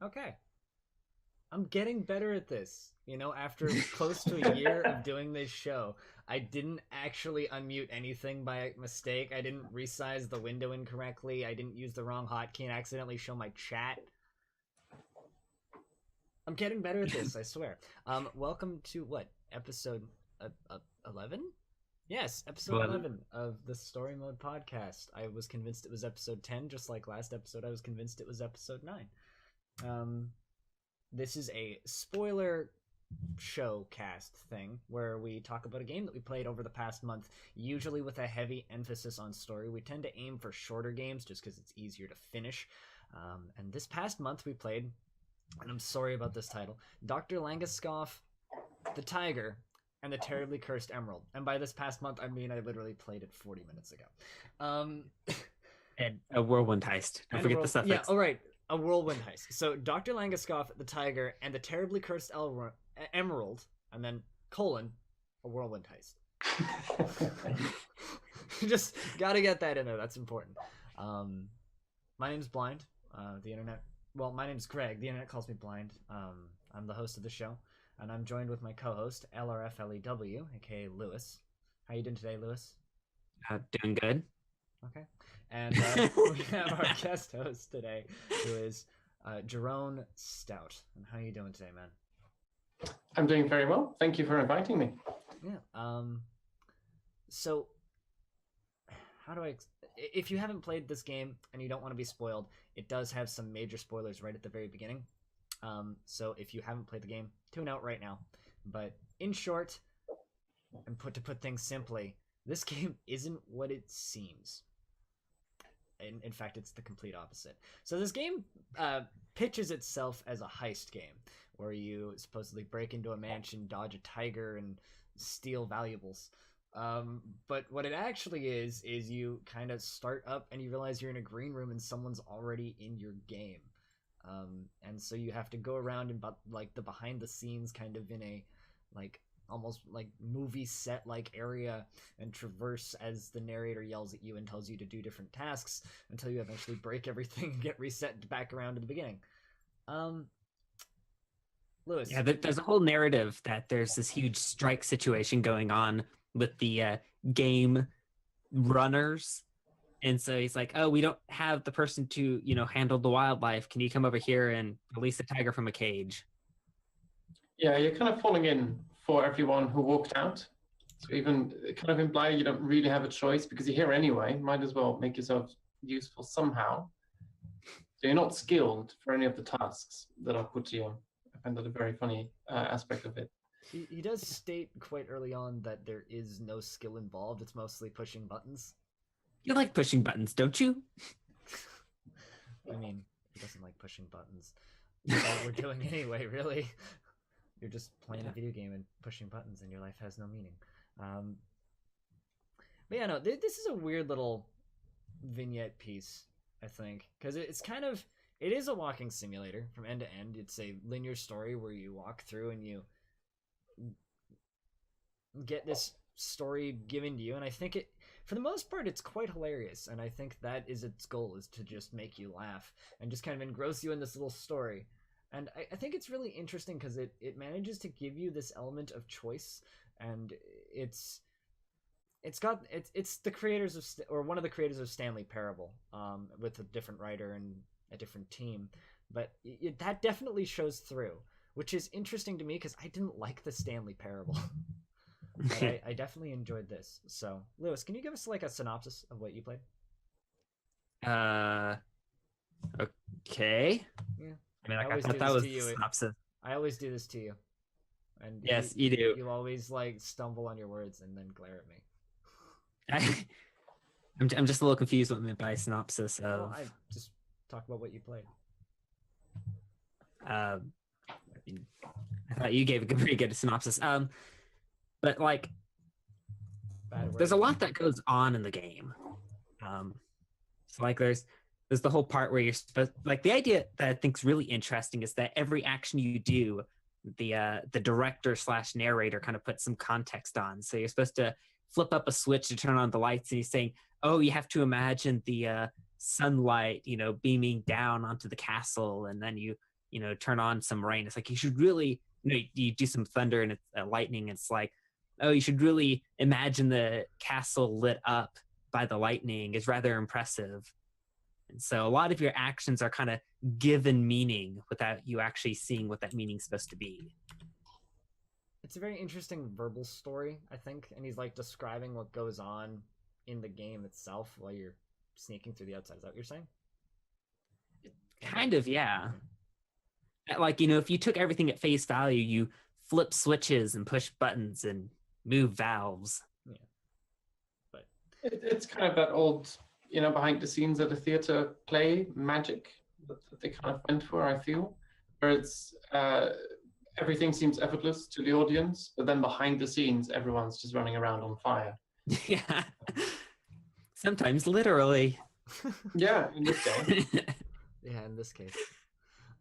Okay. I'm getting better at this. After close to a year of doing this show, I didn't actually unmute anything by mistake. I didn't resize the window incorrectly. I didn't use the wrong hotkey and accidentally show my chat. I'm getting better at this, I swear. Welcome to what? Episode 11? Yes, episode 11 of the Story Mode podcast. I was convinced it was episode 10, just like last episode I was convinced it was episode 9. This is a spoiler show cast thing where we talk about a game that we played over the past month, usually with a heavy emphasis on story. We tend to aim for shorter games just because it's easier to finish. And this past month we played, and I'm sorry about this title, Dr. Langeskov, the Tiger, and the Terribly Cursed Emerald. And by this past month, I mean I literally played it 40 minutes ago. And a whirlwind heist. Don't forget the suffix. Yeah, all right. A whirlwind heist. So Dr. Langeskov, the Tiger, and the Terribly Cursed Emerald, and then colon, a whirlwind heist. Just gotta get that in there. That's important. My name's Blind. My name's Greg. The internet calls me Blind. I'm the host of the show, and I'm joined with my co-host, LRFLEW, aka Lewis. How you doing today, Lewis? Doing good. Okay. And we have our guest host today, who is Jeroen Stout. And how are you doing today, man? I'm doing very well. Thank you for inviting me. Yeah. So, if you haven't played this game and you don't want to be spoiled, it does have some major spoilers right at the very beginning. So if you haven't played the game, tune out right now. But in short, and to put things simply, this game isn't what it seems. In fact, it's the complete opposite. So this game pitches itself as a heist game, where you supposedly break into a mansion, dodge a tiger, and steal valuables. But what it actually is you kind of start up and you realize you're in a green room and someone's already in your game. And so you have to go around and the behind the scenes kind of in a almost like movie set like area and traverse as the narrator yells at you and tells you to do different tasks until you eventually break everything and get reset back around to the beginning. Lewis. Yeah, there's a whole narrative that there's this huge strike situation going on with the game runners. And so he's like, oh, we don't have the person to, handle the wildlife. Can you come over here and release the tiger from a cage? Yeah, you're kind of falling in for everyone who walked out. So even kind of imply you don't really have a choice because you're here anyway. Might as well make yourself useful somehow. So you're not skilled for any of the tasks that I've put to you. I find that a very funny aspect of it. He does state quite early on that there is no skill involved. It's mostly pushing buttons. You like pushing buttons, don't you? I mean, who doesn't like pushing buttons? That's all we're doing anyway, really. You're just playing a video game and pushing buttons and your life has no meaning. But yeah, no, this is a weird little vignette piece, I think. Because it is a walking simulator from end to end. It's a linear story where you walk through and you get this story given to you. And I think for the most part, it's quite hilarious. And I think that is its goal, is to just make you laugh and just kind of engross you in this little story. And I think it's really interesting because it manages to give you this element of choice, and it's the creators of or one of the creators of Stanley Parable, with a different writer and a different team, but that definitely shows through, which is interesting to me because I didn't like the Stanley Parable. But I definitely enjoyed this. So, Lewis, can you give us a synopsis of what you played? Okay. Yeah. I mean, I thought that was the synopsis. I always do this to you. And yes, you do. You always stumble on your words and then glare at me. I'm just a little confused what I meant by synopsis. Well, I just talk about what you played. I thought you gave a pretty good synopsis. But there's a lot that goes on in the game. So there's the whole part where you're supposed, the idea that I think is really interesting is that every action you do, the director / narrator kind of puts some context on. So you're supposed to flip up a switch to turn on the lights, and he's saying, oh, you have to imagine the sunlight, beaming down onto the castle, and then you turn on some rain. It's like you should really, you do some thunder and it's lightning. It's like, oh, you should really imagine the castle lit up by the lightning is rather impressive. And so a lot of your actions are kind of given meaning without you actually seeing what that meaning's supposed to be. It's a very interesting verbal story, I think, and he's like describing what goes on in the game itself while you're sneaking through the outside. Is that what you're saying? Kind of, yeah. Like, if you took everything at face value, you flip switches and push buttons and move valves. Yeah. But it's kind of that old, behind the scenes at a theater play magic that they kind of went for, I feel, where it's everything seems effortless to the audience, but then behind the scenes, everyone's just running around on fire. Yeah. Sometimes literally. Yeah, in this case. Yeah, in this case.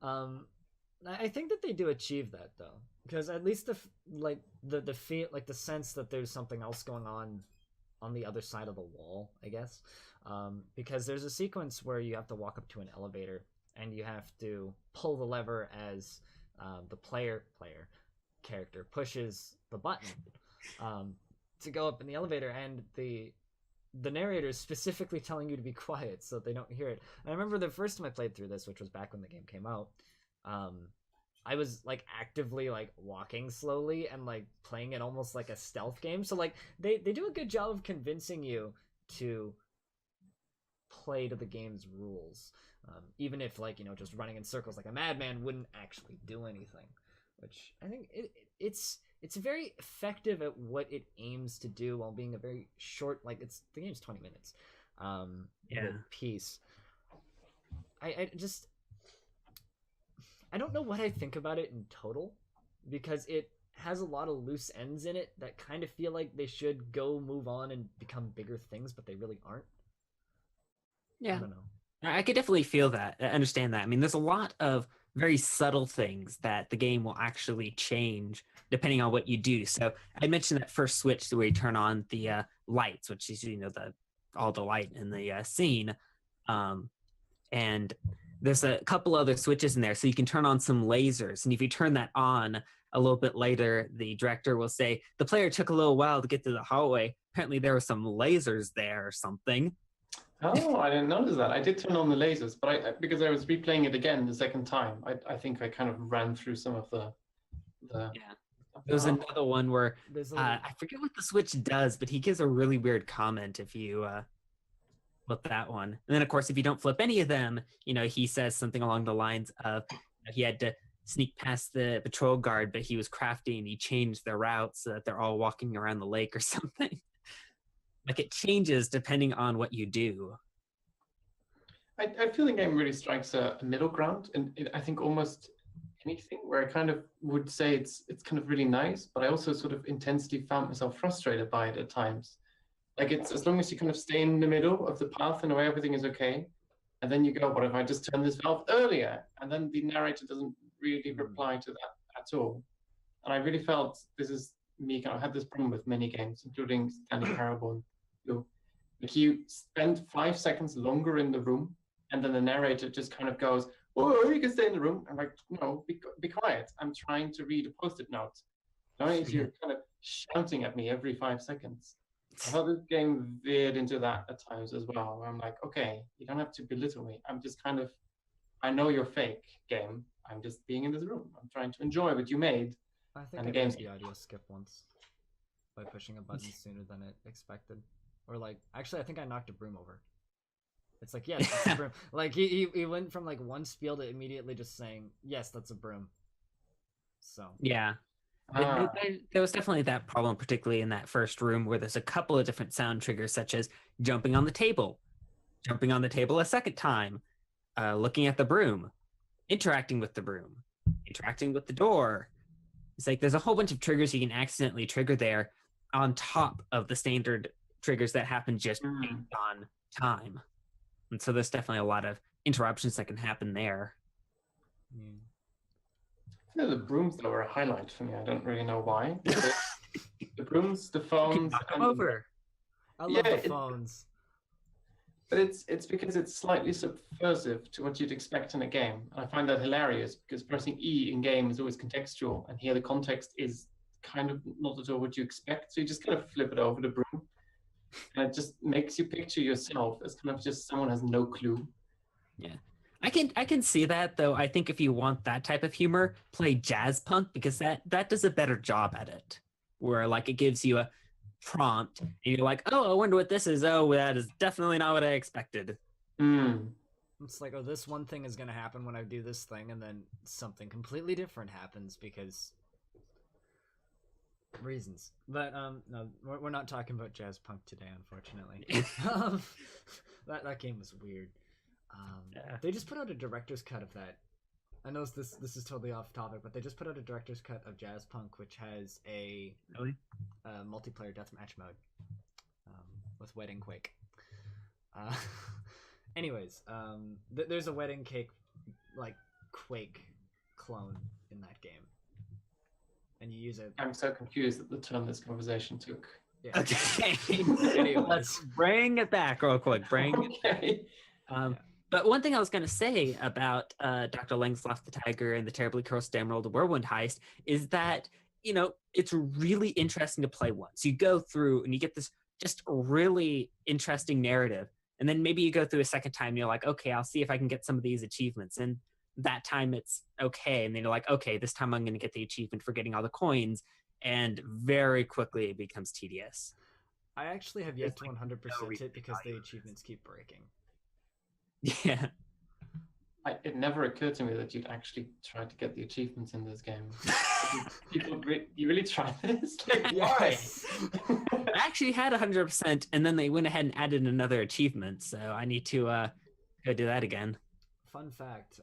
I think that they do achieve that though, because at least the feel, like the sense that there's something else going on the other side of the wall, I guess. Because there's a sequence where you have to walk up to an elevator and you have to pull the lever as the player character pushes the button to go up in the elevator, and the narrator is specifically telling you to be quiet so they don't hear it. And I remember the first time I played through this, which was back when the game came out, I was like actively like walking slowly and like playing it almost like a stealth game. So like they do a good job of convincing you to play to the game's rules, even if like just running in circles like a madman wouldn't actually do anything, which I think it's very effective at what it aims to do while being a very short, like the game's 20 minutes piece. I don't know what I think about it in total, because it has a lot of loose ends in it that kind of feel like they should move on and become bigger things, but they really aren't. Yeah. I don't know. I could definitely feel that, understand that. I mean, there's a lot of very subtle things that the game will actually change depending on what you do. So I mentioned that first switch where you turn on the lights, which is, all the light in the scene. And there's a couple other switches in there. So you can turn on some lasers. And if you turn that on a little bit later, the director will say, the player took a little while to get to the hallway. Apparently there were some lasers there or something. Oh, I didn't notice that. I did turn on the lasers, but because I was replaying it again the second time, I think I kind of ran through some of the Yeah. There's another one where I forget what the switch does, but he gives a really weird comment if you flip that one. And then, of course, if you don't flip any of them, he says something along the lines of he had to sneak past the patrol guard, but he was crafty and he changed their route so that they're all walking around the lake or something. Like it changes depending on what you do. I feel the game really strikes a middle ground, and I think almost anything where I kind of would say it's kind of really nice, but I also sort of intensely found myself frustrated by it at times. Like it's as long as you kind of stay in the middle of the path in a way everything is okay, and then you go, what if I just turn this valve earlier? And then the narrator doesn't really reply to that at all. And I really felt this is me kind of had this problem with many games, including Stanley Parable. Like you spend 5 seconds longer in the room, and then the narrator just kind of goes, "Oh, you can stay in the room." I'm like, "No, be quiet. I'm trying to read a post-it note." You're kind of shouting at me every 5 seconds. I thought this game veered into that at times as well. I'm like, okay, you don't have to belittle me. I'm just kind of, I know you're fake, game. I'm just being in this room. I'm trying to enjoy what you made. I think I made the audio skip once by pushing a button sooner than it expected. Or like, actually, I think I knocked a broom over. It's like, yes, that's a broom. Like he went from like one spiel to immediately just saying, yes, that's a broom. So yeah. There was definitely that problem, particularly in that first room where there's a couple of different sound triggers, such as jumping on the table a second time, looking at the broom, interacting with the broom, interacting with the door. It's like there's a whole bunch of triggers you can accidentally trigger there on top of the standard triggers that happen just based on time. And so there's definitely a lot of interruptions that can happen there. Yeah, the brooms though are a highlight for me. I don't really know why. The brooms, the phones. Knock them over. I love the phones. But it's because it's slightly subversive to what you'd expect in a game. And I find that hilarious because pressing E in game is always contextual, and here the context is kind of not at all what you expect. So you just kind of flip it over the broom, and it just makes you picture yourself as kind of just someone has no clue. Yeah. I can see that, though. I think if you want that type of humor, play jazz punk, because that does a better job at it. Where like it gives you a prompt and you're like, oh, I wonder what this is. Oh, that is definitely not what I expected. It's like, oh, this one thing is going to happen when I do this thing, and then something completely different happens because reasons. But no, we're not talking about jazz punk today, unfortunately. That game was weird. Yeah. They just put out a director's cut of that. I know this is totally off topic, but they just put out a director's cut of Jazz Punk, which has a multiplayer deathmatch mode with Wedding Quake. Anyways, there's a Wedding Cake like Quake clone in that game, and you use it. I'm so confused at the turn this conversation took. Yeah. Okay. Anyways. Let's bring it back real quick. But one thing I was going to say about Dr. Langeskov the Tiger and the Terribly Cursed Emerald, the Whirlwind Heist, is that, you know, it's really interesting to play once. You go through and you get this just really interesting narrative. And then maybe you go through a second time and you're like, okay, I'll see if I can get some of these achievements. And that time it's okay. And then you're like, okay, this time I'm going to get the achievement for getting all the coins. And very quickly it becomes tedious. I actually have yet to 100% it because the achievements keep breaking. Yeah. It never occurred to me that you'd actually try to get the achievements in this game. You really tried this? Like, Yes. why? I actually had 100%, and then they went ahead and added another achievement, so I need to go do that again. Fun fact,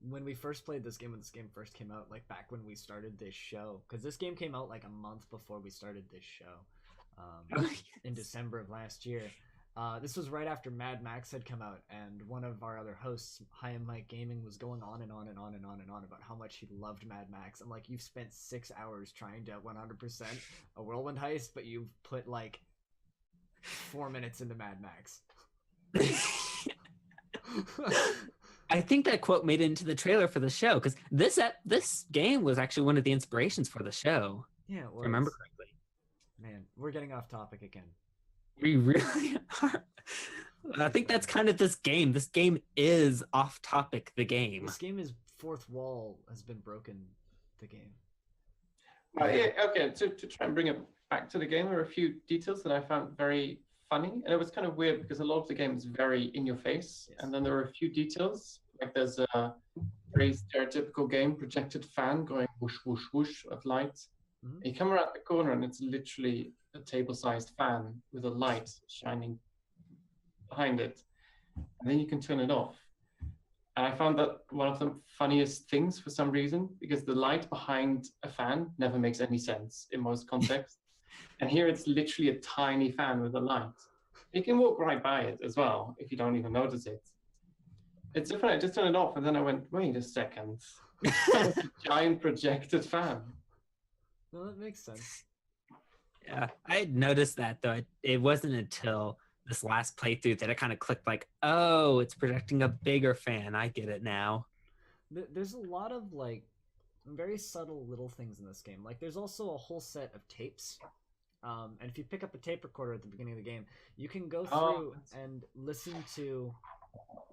when we first played this game, when this game first came out, like back when we started this show, because this game came out like a month before we started this show, in December of last year. This was right after Mad Max had come out, and one of our other hosts, High and Mike Gaming, was going on and on and on and on and on about how much he loved Mad Max. I'm like, you've spent 6 hours trying to 100% a Whirlwind Heist, but you've put like 4 minutes into Mad Max. I think that quote made it into the trailer for the show, because this game was actually one of the inspirations for the show. Yeah, it was. Remember correctly. Man, we're getting off topic again. We really are. I think that's kind of this game. This game is off topic, the game. This game is fourth wall has been broken, the game. Yeah, okay, to try and bring it back to the game, there are a few details that I found very funny. And it was kind of weird because a lot of the game is very in your face. Yes. And then there are a few details, like there's a very stereotypical game projected fan going whoosh, whoosh, whoosh of light. Mm-hmm. You come around the corner and it's literally a table-sized fan with a light shining behind it, and then you can turn it off. And I found that one of the funniest things for some reason, because the light behind a fan never makes any sense in most contexts. And here it's literally a tiny fan with a light. You can walk right by it as well if you don't even notice it. It's different. I just turned it off and then I went, wait a second. It's a giant projected fan. No, that makes sense. Yeah, I had noticed that, though. It wasn't until this last playthrough that it kind of clicked like, oh, it's projecting a bigger fan. I get it now. There's a lot of like very subtle little things in this game. Like there's also a whole set of tapes. And if you pick up a tape recorder at the beginning of the game, you can go through and listen to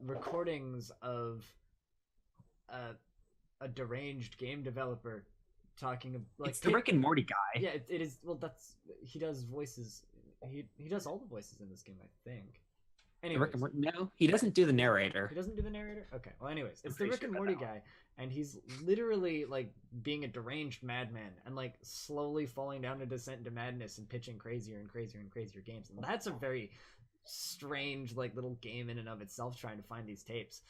recordings of a deranged game developer talking like it's the Rick and Morty guy. Yeah, it is. Well, he does voices. He does all the voices in this game, I think. Anyways, No, he doesn't do the narrator. He doesn't do the narrator? Okay. Well, anyways, it's the Rick and Morty guy, and he's literally like being a deranged madman and like slowly falling down a descent into madness and pitching crazier and crazier and crazier games. And that's a very strange like little game in and of itself, trying to find these tapes.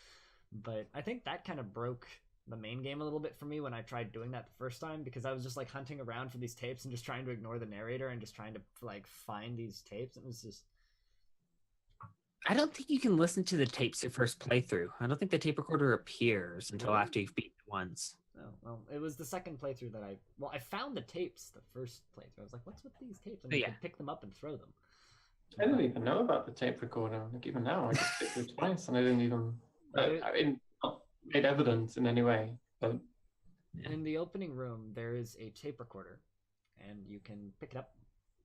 But I think that kind of broke the main game a little bit for me when I tried doing that the first time, because I was just like hunting around for these tapes and just trying to ignore the narrator and just trying to like find these tapes. It was just... I don't think you can listen to the tapes your first playthrough. I don't think the tape recorder appears until after you've beaten it once. Oh, well, it was the second playthrough that I found the tapes the first playthrough. I was like, what's with these tapes? And you could pick them up and throw them. I didn't even know about the tape recorder. Like even now, I just clicked it twice, and I didn't even. Not made evidence in any way. But in the opening room, there is a tape recorder, and you can pick it up.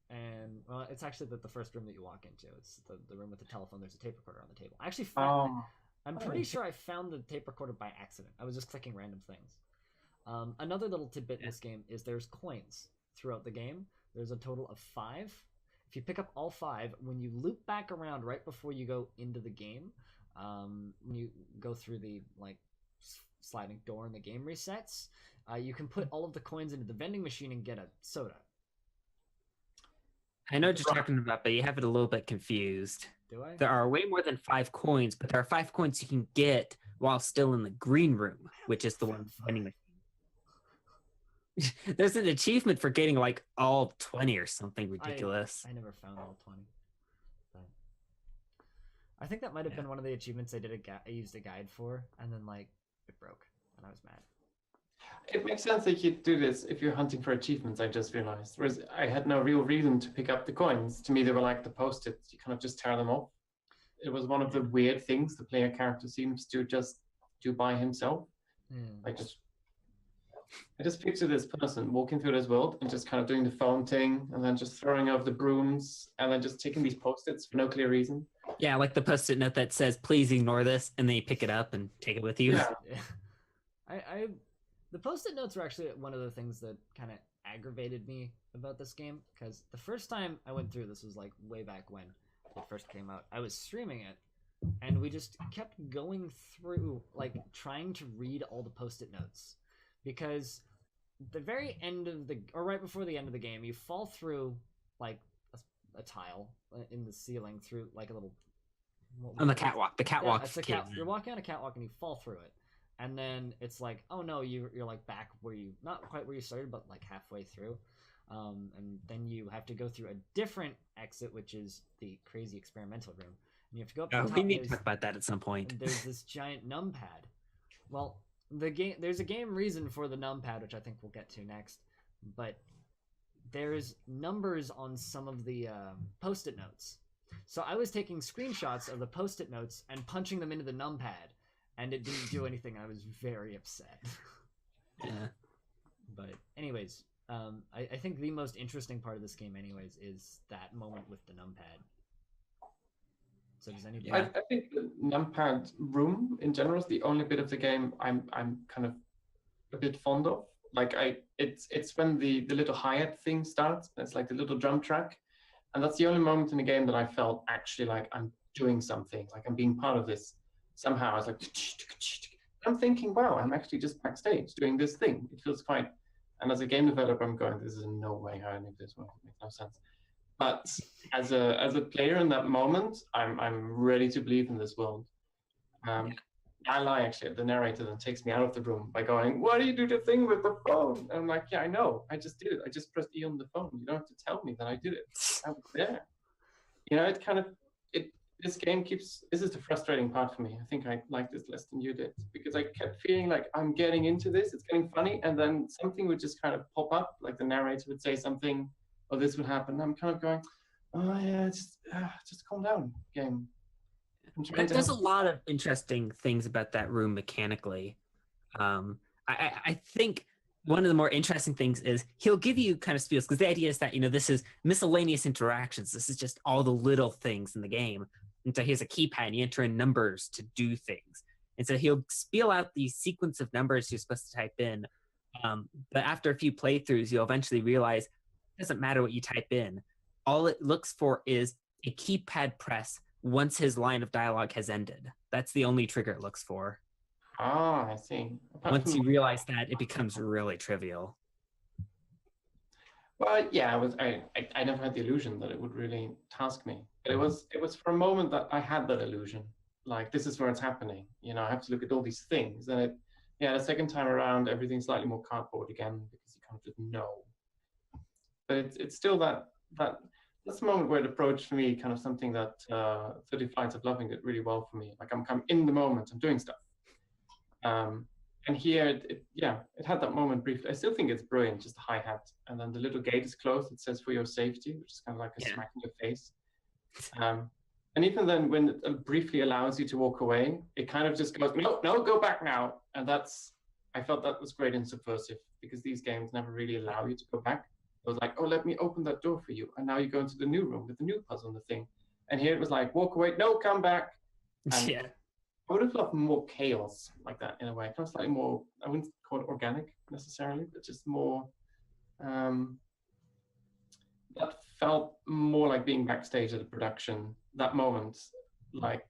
And well, it's actually the first room that you walk into. It's the room with the telephone. There's a tape recorder on the table. I actually found. I'm pretty sure I found the tape recorder by accident. I was just clicking random things. Another little tidbit in this game is there's coins throughout the game. There's a total of 5. If you pick up all 5, when you loop back around right before you go into the game, when you go through the like sliding door and the game resets, you can put all of the coins into the vending machine and get a soda. I know what you're talking about, but you have it a little bit confused. Do I? There are way more than 5 coins, but there are 5 coins you can get while still in the green room, which is the one vending machine. There's an achievement for getting like all 20 or something ridiculous. I never found all 20. But I think that might have been one of the achievements I used a guide for, and then like it broke, and I was mad. it makes sense that you do this if you're hunting for achievements. I just realized, whereas I had no real reason to pick up the coins. To me, they were like the post-its. You kind of just tear them off. It was one of the weird things the player character seems to just do by himself. I just picture this person walking through this world and just kind of doing the phone thing, and then just throwing over the brooms, and then just taking these post-its for no clear reason. Yeah, like the post-it note that says, please ignore this, and then you pick it up and take it with you. Yeah. The post-it notes were actually one of the things that kind of aggravated me about this game, because the first time I went through this was like way back when it first came out. I was streaming it, and we just kept going through, like, trying to read all the post-it notes. Because the very end of or right before the end of the game, you fall through like a tile in the ceiling through like a little on the catwalk. The catwalk. Yeah, you're walking on a catwalk and you fall through it, and then it's like, oh no, you're like back where you not quite where you started, but like halfway through, and then you have to go through a different exit, which is the crazy experimental room, and you have to go up. Oh, we need to talk about that at some point. There's this giant numpad. Well, there's a game reason for the numpad, which I think we'll get to next, but there's numbers on some of the post-it notes. So I was taking screenshots of the post-it notes and punching them into the numpad, and it didn't do anything. I was very upset. Yeah. But anyways, I think the most interesting part of this game anyways is that moment with the numpad. So does anybody... I think the numpad room in general is the only bit of the game I'm kind of a bit fond of. Like it's when the little hi-hat thing starts. It's like the little drum track, and that's the only moment in the game that I felt actually like I'm doing something, like I'm being part of this somehow. I was like, I'm thinking, wow, I'm actually just backstage doing this thing. It feels quite. And as a game developer, I'm going, this is in no way how I make this work. It makes no sense. But as a player in that moment, I'm ready to believe in this world. I lie actually. The narrator then takes me out of the room by going, "Why do you do the thing with the phone?" And I'm like, "Yeah, I know. I just did it. I just pressed E on the phone. You don't have to tell me that I did it. I was there." You know, this game keeps. This is the frustrating part for me. I think I like this less than you did, because I kept feeling like I'm getting into this. It's getting funny, and then something would just kind of pop up, like the narrator would say something, or this would happen. I'm kind of going, "Oh yeah, just calm down, game." There's a lot of interesting things about that room mechanically. I think one of the more interesting things is he'll give you kind of spiels, because the idea is that, this is miscellaneous interactions. This is just all the little things in the game. And so here's a keypad, and you enter in numbers to do things. And so he'll spiel out the sequence of numbers you're supposed to type in. But after a few playthroughs, you'll eventually realize it doesn't matter what you type in. All it looks for is a keypad press once his line of dialogue has ended. That's the only trigger it looks for. Ah, I see. Once you realize that, it becomes really trivial. Well, yeah, I never had the illusion that it would really task me. But it was for a moment that I had that illusion. Like, this is where it's happening. I have to look at all these things. And the second time around, everything's slightly more cardboard again, because you kind of just know. But it's still that's the moment where it approached for me kind of something that 30 Flights of Loving did really well for me. Like, I'm in the moment, I'm doing stuff. And here, it had that moment briefly. I still think it's brilliant, just the hi-hat. And then the little gate is closed. It says for your safety, which is kind of like a smack in the face. And even then, when it briefly allows you to walk away, it kind of just goes, no, no, go back now. And I felt that was great and subversive, because these games never really allow you to go back. It was like, oh, let me open that door for you. And now you go into the new room with the new puzzle and the thing. And here it was like, walk away, no, come back. And Yeah. I would have loved more chaos like that in a way. Kind of slightly more, I wouldn't call it organic necessarily, but just more, that felt more like being backstage at a production. That moment, like,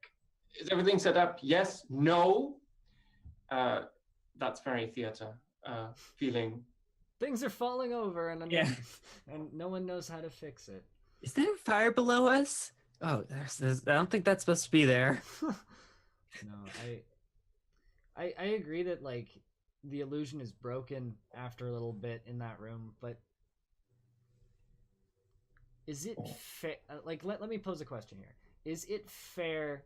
is everything set up? Yes, no. That's very theater feeling. Things are falling over, and and no one knows how to fix it. Is there fire below us? Oh, there's I don't think that's supposed to be there. No, I agree that like the illusion is broken after a little bit in that room, but is it fair? Like, let me pose a question here. Is it fair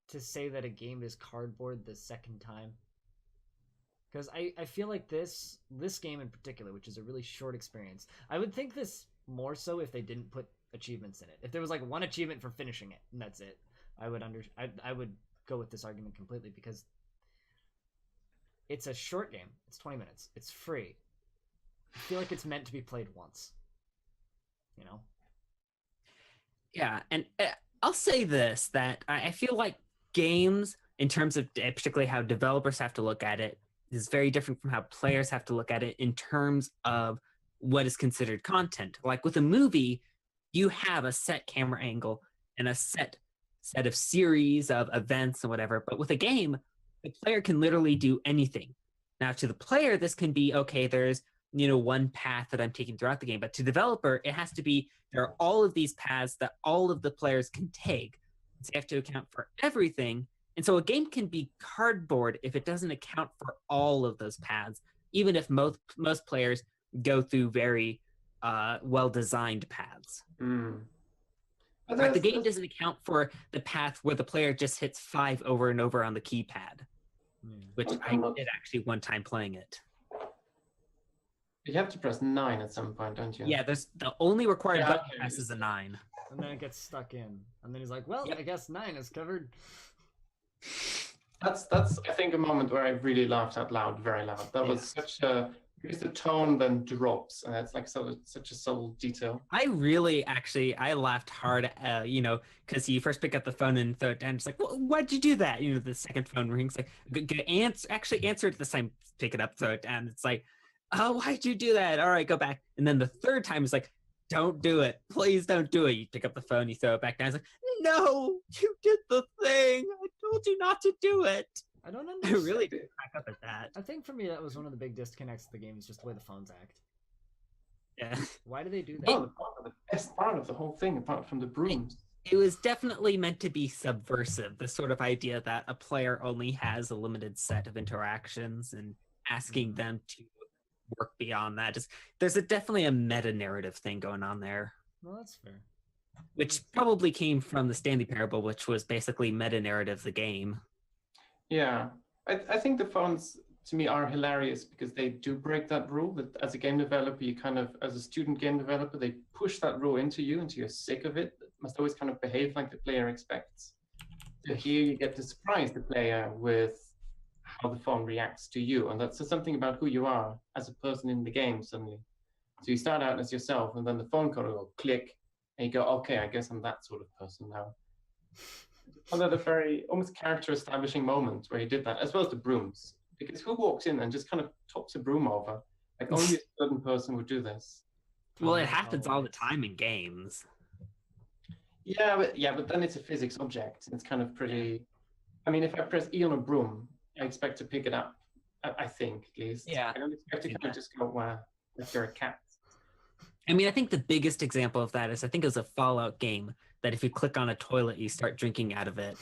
to say that a game is cardboard the second time? Because I feel like this game in particular, which is a really short experience, I would think this more so if they didn't put achievements in it. If there was like one achievement for finishing it and that's it, I would go with this argument completely, because it's a short game. It's 20 minutes. It's free. I feel like it's meant to be played once. You know? Yeah, and I'll say this, that I feel like games, in terms of particularly how developers have to look at it, is very different from how players have to look at it in terms of what is considered content. Like with a movie, you have a set camera angle and a set of series of events and whatever. But with a game, the player can literally do anything. Now, to the player, this can be, okay, there's one path that I'm taking throughout the game. But to developer, it has to be, there are all of these paths that all of the players can take. So you have to account for everything. And so a game can be cardboard if it doesn't account for all of those paths, even if most players go through very well-designed paths. But the game doesn't account for the path where the player just hits 5 over and over on the keypad, which I did actually one time playing it. You have to press 9 at some point, don't you? Yeah, there's the only required button press is a 9. And then it gets stuck in. And then he's like, well, I guess 9 is covered. That's I think a moment where I really laughed out loud, very loud. That was such a, because the tone then drops, and it's like such a subtle detail. I really I laughed hard, because you first pick up the phone and throw it down. It's like, why'd you do that? The second phone rings, like, answer it this time, pick it up, throw it down. It's like, oh, why'd you do that? All right, go back. And then the third time is like, don't do it. Please don't do it. You pick up the phone, you throw it back down. It's like, no, you did the thing. I told you not to do it. I don't understand. I really did crack up at that. I think for me, that was one of the big disconnects of the game, is just the way the phones act. Yeah. Why do they do that? The best part of the whole thing, apart from the brooms. It was definitely meant to be subversive, the sort of idea that a player only has a limited set of interactions, and asking them to work beyond that. There's definitely a meta-narrative thing going on there. Well, that's fair. Which probably came from the Stanley Parable, which was basically meta-narrative the game. Yeah. I think the phones, to me, are hilarious because they do break that rule that as a game developer, you kind of, as a student game developer, they push that rule into you until you're sick of it. It must always kind of behave like the player expects. So here you get to surprise the player with how the phone reacts to you. And that says something about who you are as a person in the game suddenly. So you start out as yourself, and then the phone call will click, and you go, okay, I guess I'm that sort of person now. Another very almost character establishing moment where he did that, as well as the brooms. Because who walks in and just kind of tops a broom over? Like, only a certain person would do this. Well, it happens all the time in games. Yeah, but then it's a physics object. It's kind of pretty. I mean, if I press E on a broom, I expect to pick it up. I think, at least. Yeah. I don't expect to kind of just go, wow, like you're a cat. I mean, I think the biggest example of that is, I think it was a Fallout game, that if you click on a toilet, you start drinking out of it.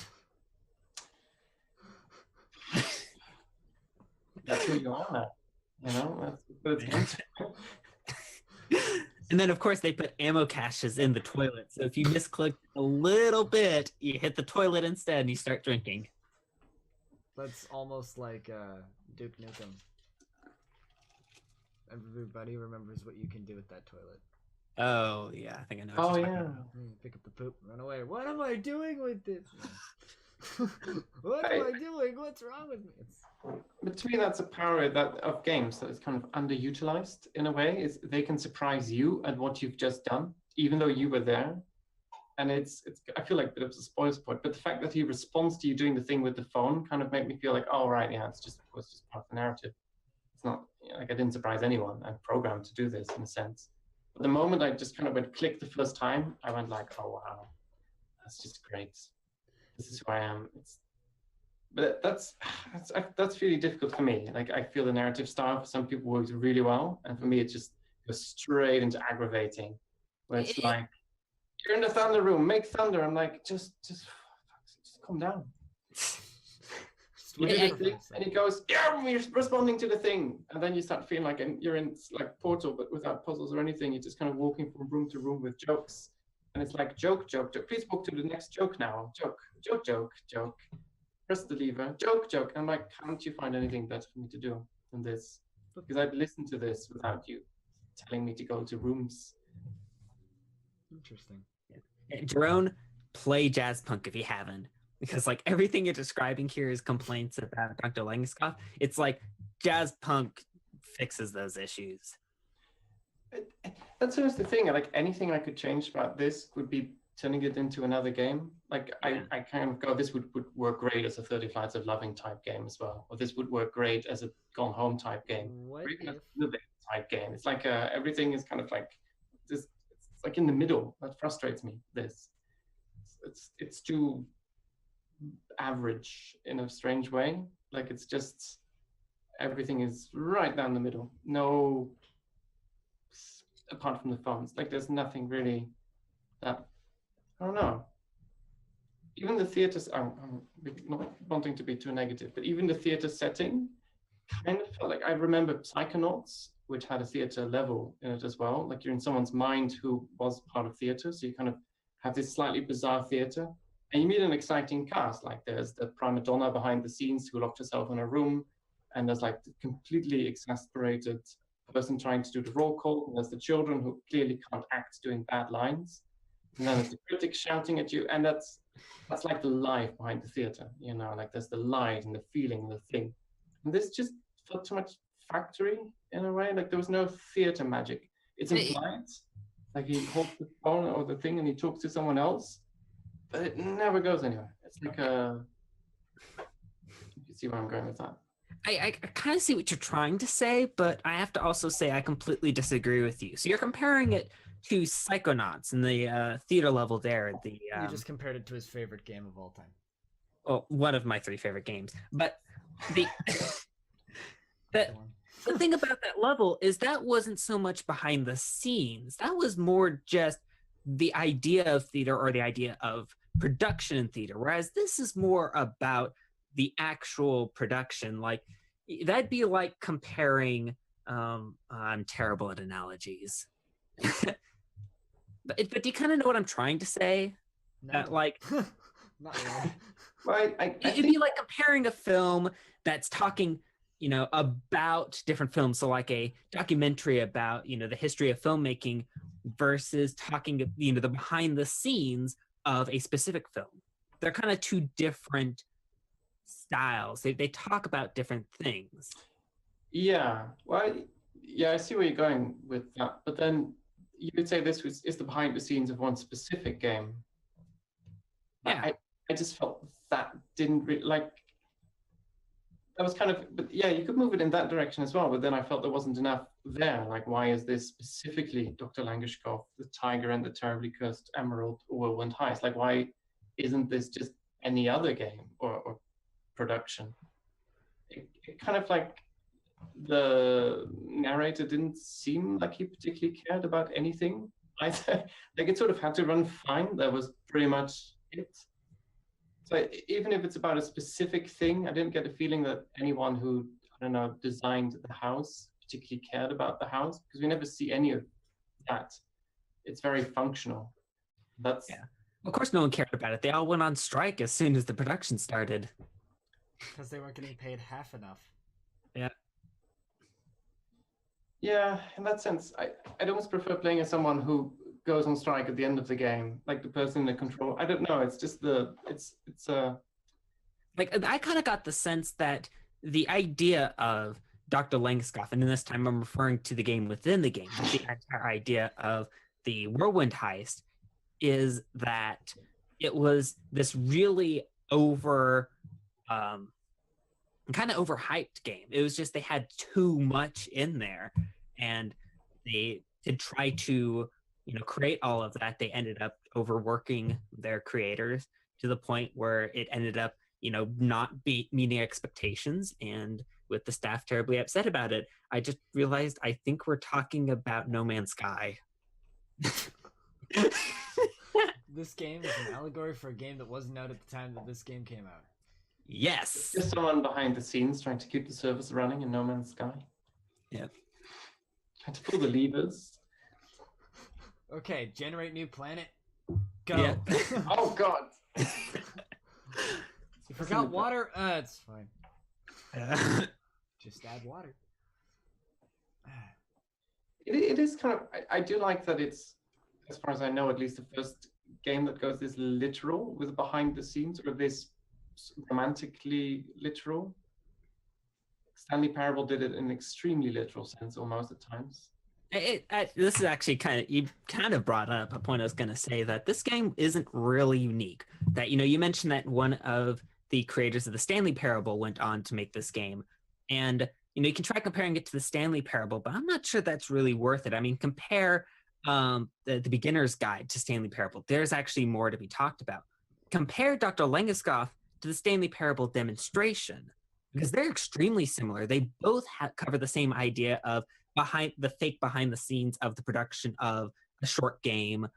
That's who you are, that's what it's And then, of course, they put ammo caches in the toilet. So if you misclick a little bit, you hit the toilet instead and you start drinking. That's almost like Duke Nukem. Everybody remembers what you can do with that toilet. Oh yeah, I think I know. Oh What you're yeah. talking about. Pick up the poop, run away. What am I doing with this? What am Right. I doing? What's wrong with me? But to me, that's a power that of games that is kind of underutilized in a way. Is they can surprise you at what you've just done, even though you were there. And it's I feel like a bit of a spoil sport. But the fact that he responds to you doing the thing with the phone kind of made me feel like, oh right, yeah, it's just part of the narrative. It's not like I didn't surprise anyone. I'm programmed to do this in a sense. But the moment I just kind of went click the first time, I went like, oh wow, that's just great. This is who I am. But that's really difficult for me. Like I feel the narrative style for some people works really well, and for me it just goes straight into aggravating, where it's like, you're in the thunder room, make thunder. I'm like, just calm down. You do the thing, and he goes, yeah, you're responding to the thing, and then you start feeling like you're in like Portal, but without puzzles or anything. You're just kind of walking from room to room with jokes, and it's like joke. Please walk to the next joke now. Joke. Press the lever. Joke. I'm like, can't you find anything better for me to do than this? Because I'd listen to this without you telling me to go to rooms. Interesting. Jeroen, play jazz punk if you haven't, because like everything you're describing here is complaints about Dr. Langeskov. It's like jazz punk fixes those issues. That's just the thing. Like anything I could change about this would be turning it into another game. Like I kind of go, this would work great as a 30 Flights of Loving type game as well, or this would work great as a Gone Home type game, or even a Living type game. It's like everything is kind of like this. It's like in the middle. That frustrates me. It's too average in a strange way. Like it's just everything is right down the middle. No, apart from the phones, like there's nothing really that, I don't know. Even the theaters, I'm not wanting to be too negative, but even the theater setting kind of felt like, I remember Psychonauts, which had a theater level in it as well. Like you're in someone's mind who was part of theater. So you kind of have this slightly bizarre theater, and you meet an exciting cast. Like there's the prima donna behind the scenes who locked herself in a room, and there's like the completely exasperated person trying to do the roll call. And there's the children who clearly can't act doing bad lines. And then there's the critics shouting at you. And that's like the life behind the theater, you know, like there's the light and the feeling and the thing. And this just felt too much factory in a way. Like there was no theater magic. It's implied, like he holds the phone or the thing and he talks to someone else, but it never goes anywhere. It's like you see where I'm going with that. I kind of see what you're trying to say, but I have to also say I completely disagree with you. So you're comparing it to Psychonauts and the theater level there. You just compared it to his favorite game of all time. Well, one of my 3 favorite games. But the thing about that level is that wasn't so much behind the scenes. That was more just the idea of theater or the idea of production in theater, whereas this is more about the actual production. Like that'd be like comparing I'm terrible at analogies. but do you kind of know what I'm trying to say? No. That like Not really. Well, it'd be like comparing a film that's talking, you know, about different films. So like a documentary about, you know, the history of filmmaking versus talking, you know, the behind the scenes of a specific film. They're kind of two different styles. They talk about different things. Yeah. Well, yeah, I see where you're going with that. But then you could say this is the behind the scenes of one specific game. Yeah. I just felt that didn't really, like, that was kind of, but yeah, you could move it in that direction as well. But then I felt there wasn't enough there. Like, why is this specifically Dr. Langeskov, the tiger and the terribly cursed emerald whirlwind heist? Like, why isn't this just any other game or production? It kind of like the narrator didn't seem like he particularly cared about anything. Like it sort of had to run fine. That was pretty much it. So even if it's about a specific thing, I didn't get the feeling that anyone who, I don't know, designed the house particularly cared about the house, because we never see any of that. It's very functional. That's yeah. Of course, no one cared about it. They all went on strike as soon as the production started. Because they weren't getting paid half enough. Yeah. Yeah, in that sense, I'd almost prefer playing as someone who goes on strike at the end of the game, like the person in the control. I don't know. It's just Like, I kind of got the sense that the idea of Dr. Langeskov, and this time I'm referring to the game within the game, the entire idea of the Whirlwind heist is that it was this really kind of overhyped game. It was just they had too much in there, and they to try to create all of that. They ended up overworking their creators to the point where it ended up not meeting expectations, and with the staff terribly upset about it. I just realized I think we're talking about No Man's Sky. This game is an allegory for a game that wasn't out at the time that this game came out. Yes. just someone behind the scenes trying to keep the servers running in No Man's Sky. Yeah. Trying to pull the levers. Okay, generate new planet. Go. Yeah. Oh God. You forgot water? It's fine. Just add water. It is kind of. I do like that it's, as far as I know, at least the first game that goes this literal with behind the scenes, or this romantically literal. Stanley Parable did it in an extremely literal sense almost at times. This is actually you kind of brought up a point I was going to say, that this game isn't really unique. That you mentioned that one of the creators of the Stanley Parable went on to make this game, and you can try comparing it to the Stanley Parable, but I'm not sure that's really worth it. I mean, compare the beginner's guide to Stanley Parable. There's actually more to be talked about. Compare Dr. Langeskov to the Stanley Parable demonstration, because they're extremely similar. They both cover the same idea of behind the scenes of the production of a short game,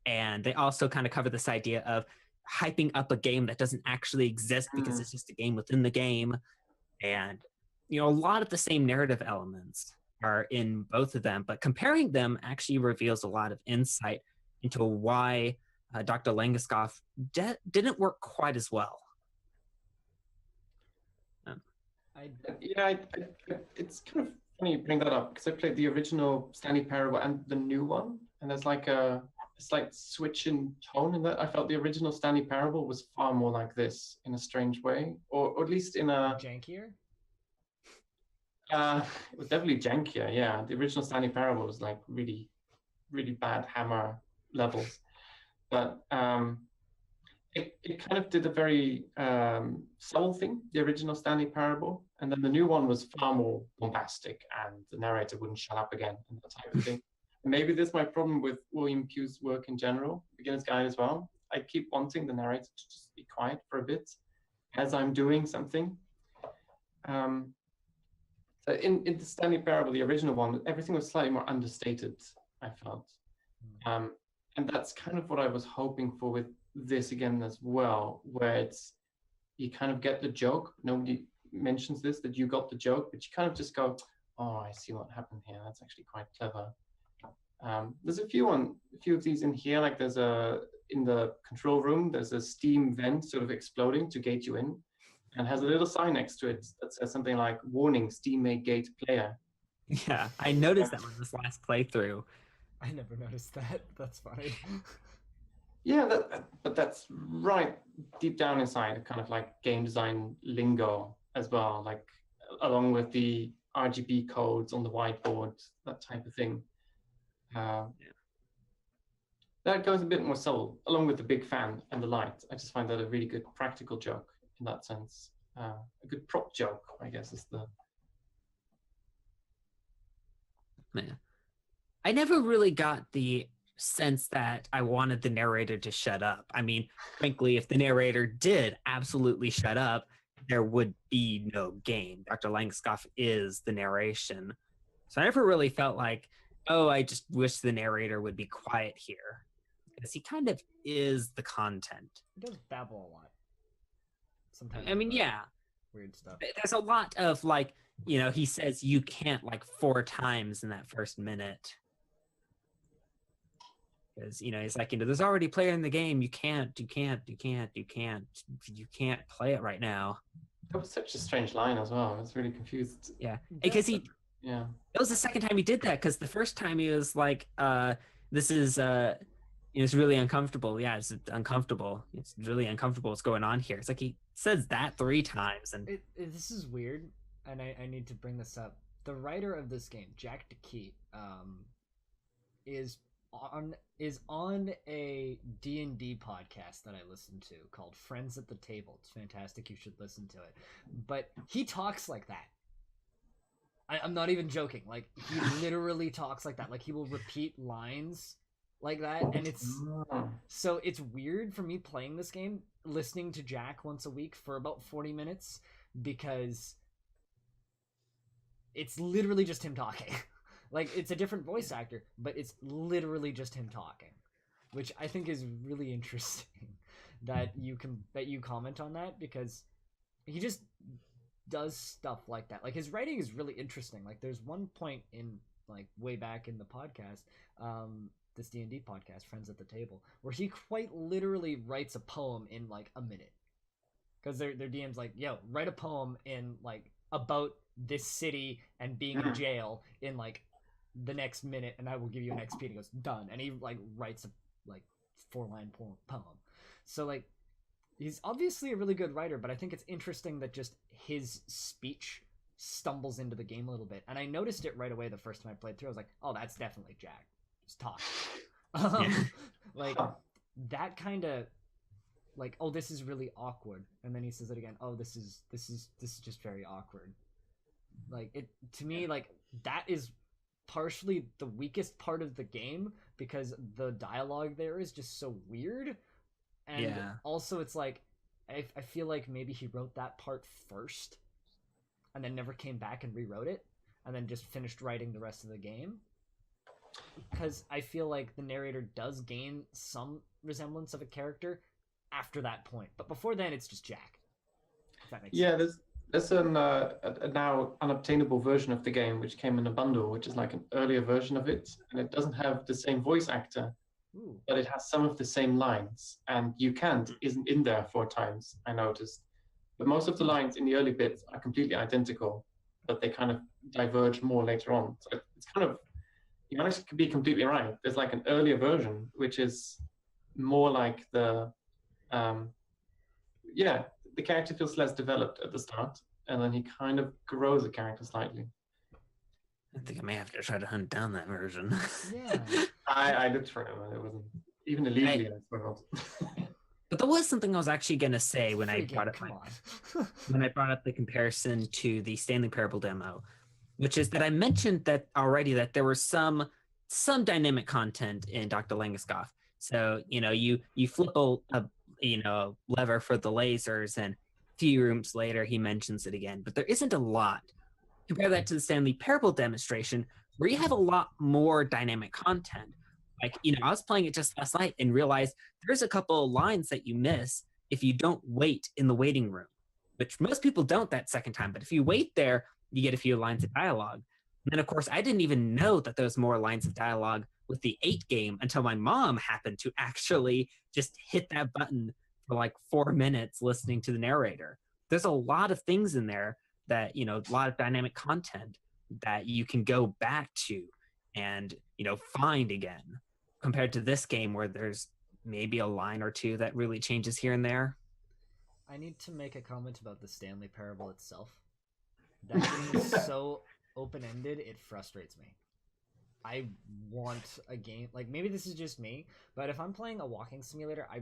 and they also kind of cover this idea of hyping up a game that doesn't actually exist because it's just a game within the game. And a lot of the same narrative elements are in both of them, but comparing them actually reveals a lot of insight into why Dr. Langeskov didn't work quite as well. It's kind of funny you bring that up, because I played the original Stanley Parable and the new one, and there's like a slight switch in tone in that. I felt the original Stanley Parable was far more like this in a strange way, or at least in a jankier. It was definitely jankier. Yeah, the original Stanley Parable was like really, really bad hammer levels, but it kind of did a very subtle thing, the original Stanley Parable, and then the new one was far more bombastic, and the narrator wouldn't shut up again, and that type of thing. And maybe this is my problem with William Pugh's work in general, Beginner's Guide as well. I keep wanting the narrator to just be quiet for a bit as I'm doing something. So in the Stanley Parable, the original one, everything was slightly more understated, I felt. And that's kind of what I was hoping for with this again as well, where you kind of get the joke. Nobody mentions this, that you got the joke, but you kind of just go, oh, I see what happened here. That's actually quite clever. There's a few of these in here, like in the control room, there's a steam vent sort of exploding to gate you in, and has a little sign next to it that says something like, warning, steam may gate player. Yeah, I noticed that one this last playthrough. I never noticed that. That's funny. Yeah, but that's right deep down inside, kind of like game design lingo as well, like along with the RGB codes on the whiteboard, that type of thing. That goes a bit more subtle, along with the big fan and the light. I just find that a really good practical joke in that sense. A good prop joke, I guess, is the... Man, I never really got the sense that I wanted the narrator to shut up. I mean, frankly, if the narrator did absolutely shut up, there would be no game. Dr. Langeskov is the narration. So I never really felt like, oh, I just wish the narrator would be quiet here. Because he kind of is the content. He does babble a lot. Sometimes. I mean, yeah. Weird stuff. There's a lot of like, he says you can't like 4 times in that first minute. Because, he's like, there's already a player in the game. You can't play it right now. That was such a strange line as well. I was really confused. Yeah, because he Yeah. That was the second time he did that, because the first time he was like, this is it's really uncomfortable. Yeah, it's uncomfortable. It's really uncomfortable what's going on here. It's like he says that 3 times, and This is weird, and I need to bring this up. The writer of this game, Jack DeKeat, is on a D&D podcast that I listen to called Friends at the Table. It's fantastic. You should listen to it. But he talks like that. I'm not even joking. Like, he literally talks like that. Like, he will repeat lines like that, and it's weird for me playing this game, listening to Jack once a week for about 40 minutes, because it's literally just him talking. Like, it's a different voice actor, but it's literally just him talking, which I think is really interesting that you comment on that, because he just does stuff like that. Like, his writing is really interesting. Like, there's one point in, like, way back in the podcast, this D&D podcast, Friends at the Table, where he quite literally writes a poem in like a minute, because their DM's like, yo, write a poem in like about this city and being in jail in like the next minute, and I will give you an XP. And he goes, done. And he like writes a like 4-line poem. So like, he's obviously a really good writer, but I think it's interesting that just his speech stumbles into the game a little bit. And I noticed it right away the first time I played through. I was like, oh, that's definitely Jack just talking. Like, that kind of like, oh, this is really awkward, and then he says it again, oh, this is just very awkward. Like, it to me, like, that is partially the weakest part of the game, because the dialogue there is just so weird. And also, it's like, I feel like maybe he wrote that part first and then never came back and rewrote it, and then just finished writing the rest of the game, because I feel like the narrator does gain some resemblance of a character after that point, but before then it's just Jack. If that makes sense. There's a now unobtainable version of the game which came in a bundle, which is like an earlier version of it, and it doesn't have the same voice actor. Ooh. But it has some of the same lines, and You Can't isn't in there 4 times, I noticed. But most of the lines in the early bits are completely identical, but they kind of diverge more later on. So it's kind of, you managed to be completely right. There's like an earlier version, which is more like the character feels less developed at the start, and then he kind of grows the character slightly. I think I may have to try to hunt down that version. Yeah. I did try, but it wasn't even illegally. But there was something I was actually gonna say when I brought up when I brought up the comparison to the Stanley Parable demo, which is that I mentioned that already, that there was some dynamic content in Dr. Langeskov. So you flip a lever for the lasers, and a few rooms later he mentions it again. But there isn't a lot. Compare that to the Stanley Parable demonstration, where you have a lot more dynamic content. Like, I was playing it just last night and realized there's a couple of lines that you miss if you don't wait in the waiting room, which most people don't that second time. But if you wait there, you get a few lines of dialogue. And then, of course, I didn't even know that there was more lines of dialogue with the 8 game until my mom happened to actually just hit that button for like 4 minutes listening to the narrator. There's a lot of things in there that, a lot of dynamic content that you can go back to and, find again, compared to this game where there's maybe a line or two that really changes here and there. I need to make a comment about the Stanley Parable itself. That game is so open-ended, it frustrates me. I want a game, like, maybe this is just me, but if I'm playing a walking simulator, I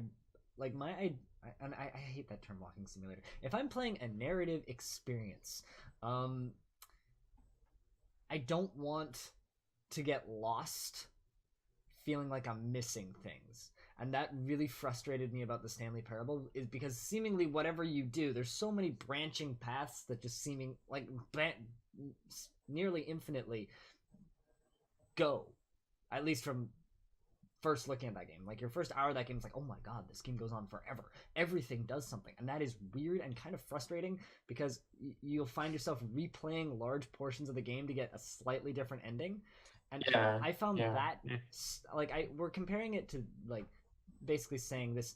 hate that term, walking simulator. If I'm playing a narrative experience, I don't want to get lost feeling like I'm missing things. And that really frustrated me about the Stanley Parable, is because seemingly whatever you do, there's so many branching paths that just seeming like nearly infinitely go, at least from first looking at that game. Like, your first hour of that game is like, oh my god, this game goes on forever. Everything does something, and that is weird and kind of frustrating, because you'll find yourself replaying large portions of the game to get a slightly different ending. And I found that like, we're comparing it to, like, basically saying this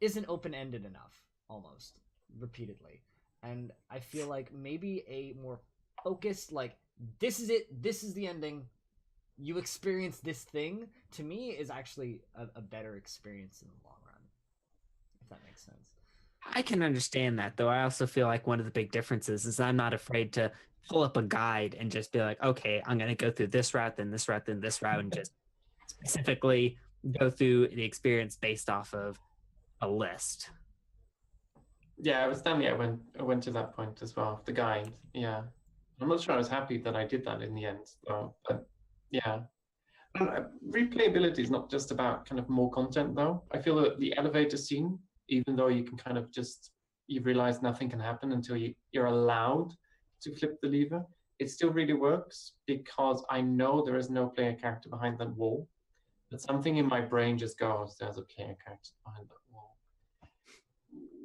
isn't open-ended enough, almost repeatedly. And I feel like maybe a more focused, like, this is it, this is the ending, you experience this thing, to me is actually a better experience in the long run, if that makes sense. I can understand that, though. I also feel like one of the big differences is I'm not afraid to pull up a guide and just be like, okay, I'm going to go through this route, then this route, then this route, and just specifically go through the experience based off of a list. Yeah, I was Stanley. I went to that point as well. The guide. Yeah, I'm not sure I was happy that I did that in the end, though. But yeah, replayability is not just about kind of more content, though. I feel that the elevator scene, even though you can kind of just you realize nothing can happen until you're allowed to flip the lever, it still really works because I know there is no player character behind that wall, but something in my brain just goes, there's a player character behind that wall.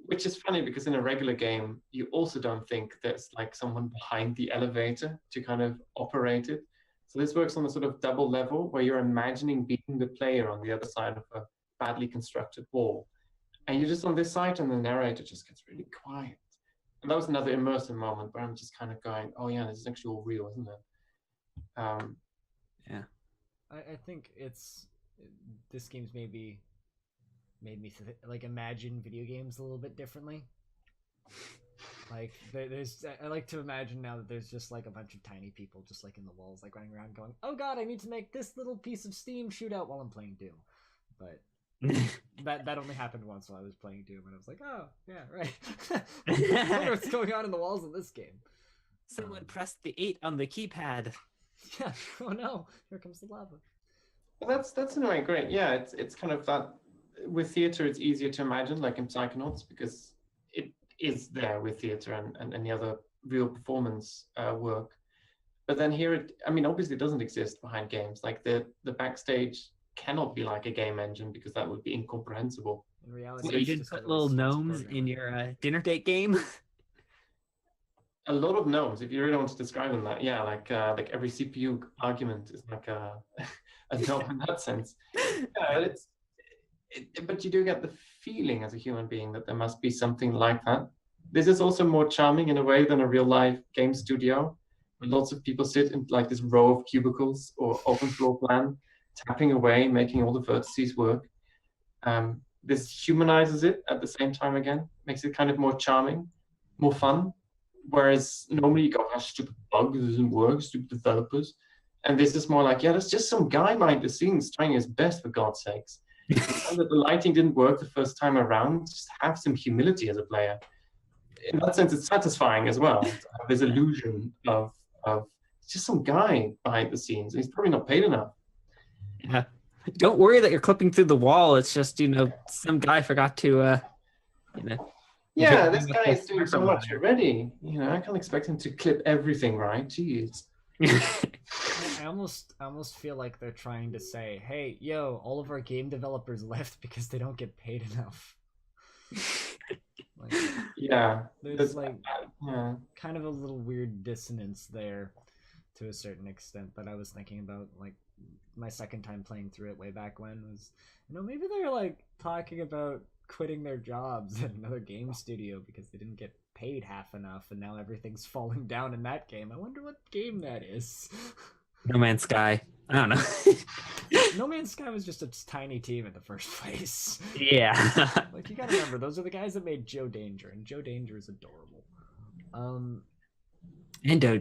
Which is funny because in a regular game, you also don't think there's like someone behind the elevator to kind of operate it. So this works on a sort of double level where you're imagining being the player on the other side of a badly constructed wall. And you're just on this side and the narrator just gets really quiet. And that was another immersive moment where I'm just kind of going, oh yeah, this is actually all real, isn't it? Yeah. I think this game's maybe made me like imagine video games a little bit differently. Like I like to imagine now that there's just like a bunch of tiny people just like in the walls, like running around going, oh god, I need to make this little piece of Steam shoot out while I'm playing Doom. But that only happened once while I was playing Doom, and I was like, oh yeah, right. I wonder what's going on in the walls of this game. Someone pressed the 8 on the keypad. Yeah. Oh no, here comes the lava. Well, that's in a way great. Yeah, it's kind of that. With theater, it's easier to imagine, like in Psychonauts, because it is there with theater and any other real performance work. But then here, obviously it doesn't exist behind games. Like the backstage cannot be like a game engine because that would be incomprehensible. In reality, So you didn't put little gnomes in your dinner date game? A lot of gnomes, if you really want to describe them that. Yeah, like every CPU argument is like a gnome in that sense. Yeah, but you do get the feeling as a human being that there must be something like that. This is also more charming in a way than a real life game studio, where lots of people sit in like this row of cubicles or open floor plan, tapping away, making all the vertices work. This humanizes it at the same time again, makes it kind of more charming, more fun. Whereas normally you go, oh, stupid bug, this doesn't work, stupid developers. And this is more like, yeah, there's just some guy behind the scenes trying his best, for God's sakes. And that the lighting didn't work the first time around, just have some humility as a player. In that sense, it's satisfying as well to have this illusion of just some guy behind the scenes. He's probably not paid enough. Yeah. Don't worry that you're clipping through the wall. It's just, some guy forgot to, Yeah, this guy is doing so much already. I can't expect him to clip everything, right? Jeez. I almost feel like they're trying to say, hey, yo, all of our game developers left because they don't get paid enough. Yeah. There's kind of a little weird dissonance there to a certain extent that I was thinking about, like, my second time playing through it way back when was, maybe they're like talking about quitting their jobs at another game studio because they didn't get paid half enough, and now everything's falling down in that game. I wonder what game that is. No Man's Sky. I don't know. No Man's Sky was just a tiny team in the first place. Yeah. Like, you gotta remember, those are the guys that made Joe Danger, and Joe Danger is adorable. And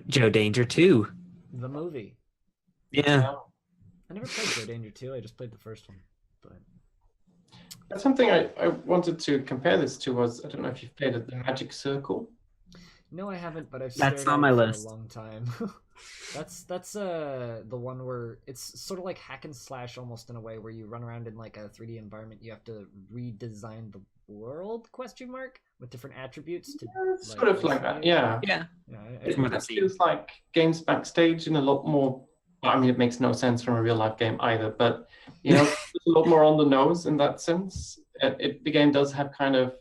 Joe Danger too. The movie. Yeah. I never played Joe Danger 2, I just played the first one. But that's something I wanted to compare this to was, I don't know if you've played it, the Magic Circle. No, I haven't, but I've That's stared on at my it list. for a long time. That's the one where it's sort of like hack and slash almost in a way, where you run around in like a 3D environment. You have to redesign the world ? With different attributes to Sort of like that, yeah. Yeah. It feels like games backstage in a lot more. It makes no sense from a real life game either, but it's a lot more on the nose in that sense. The game does have kind of.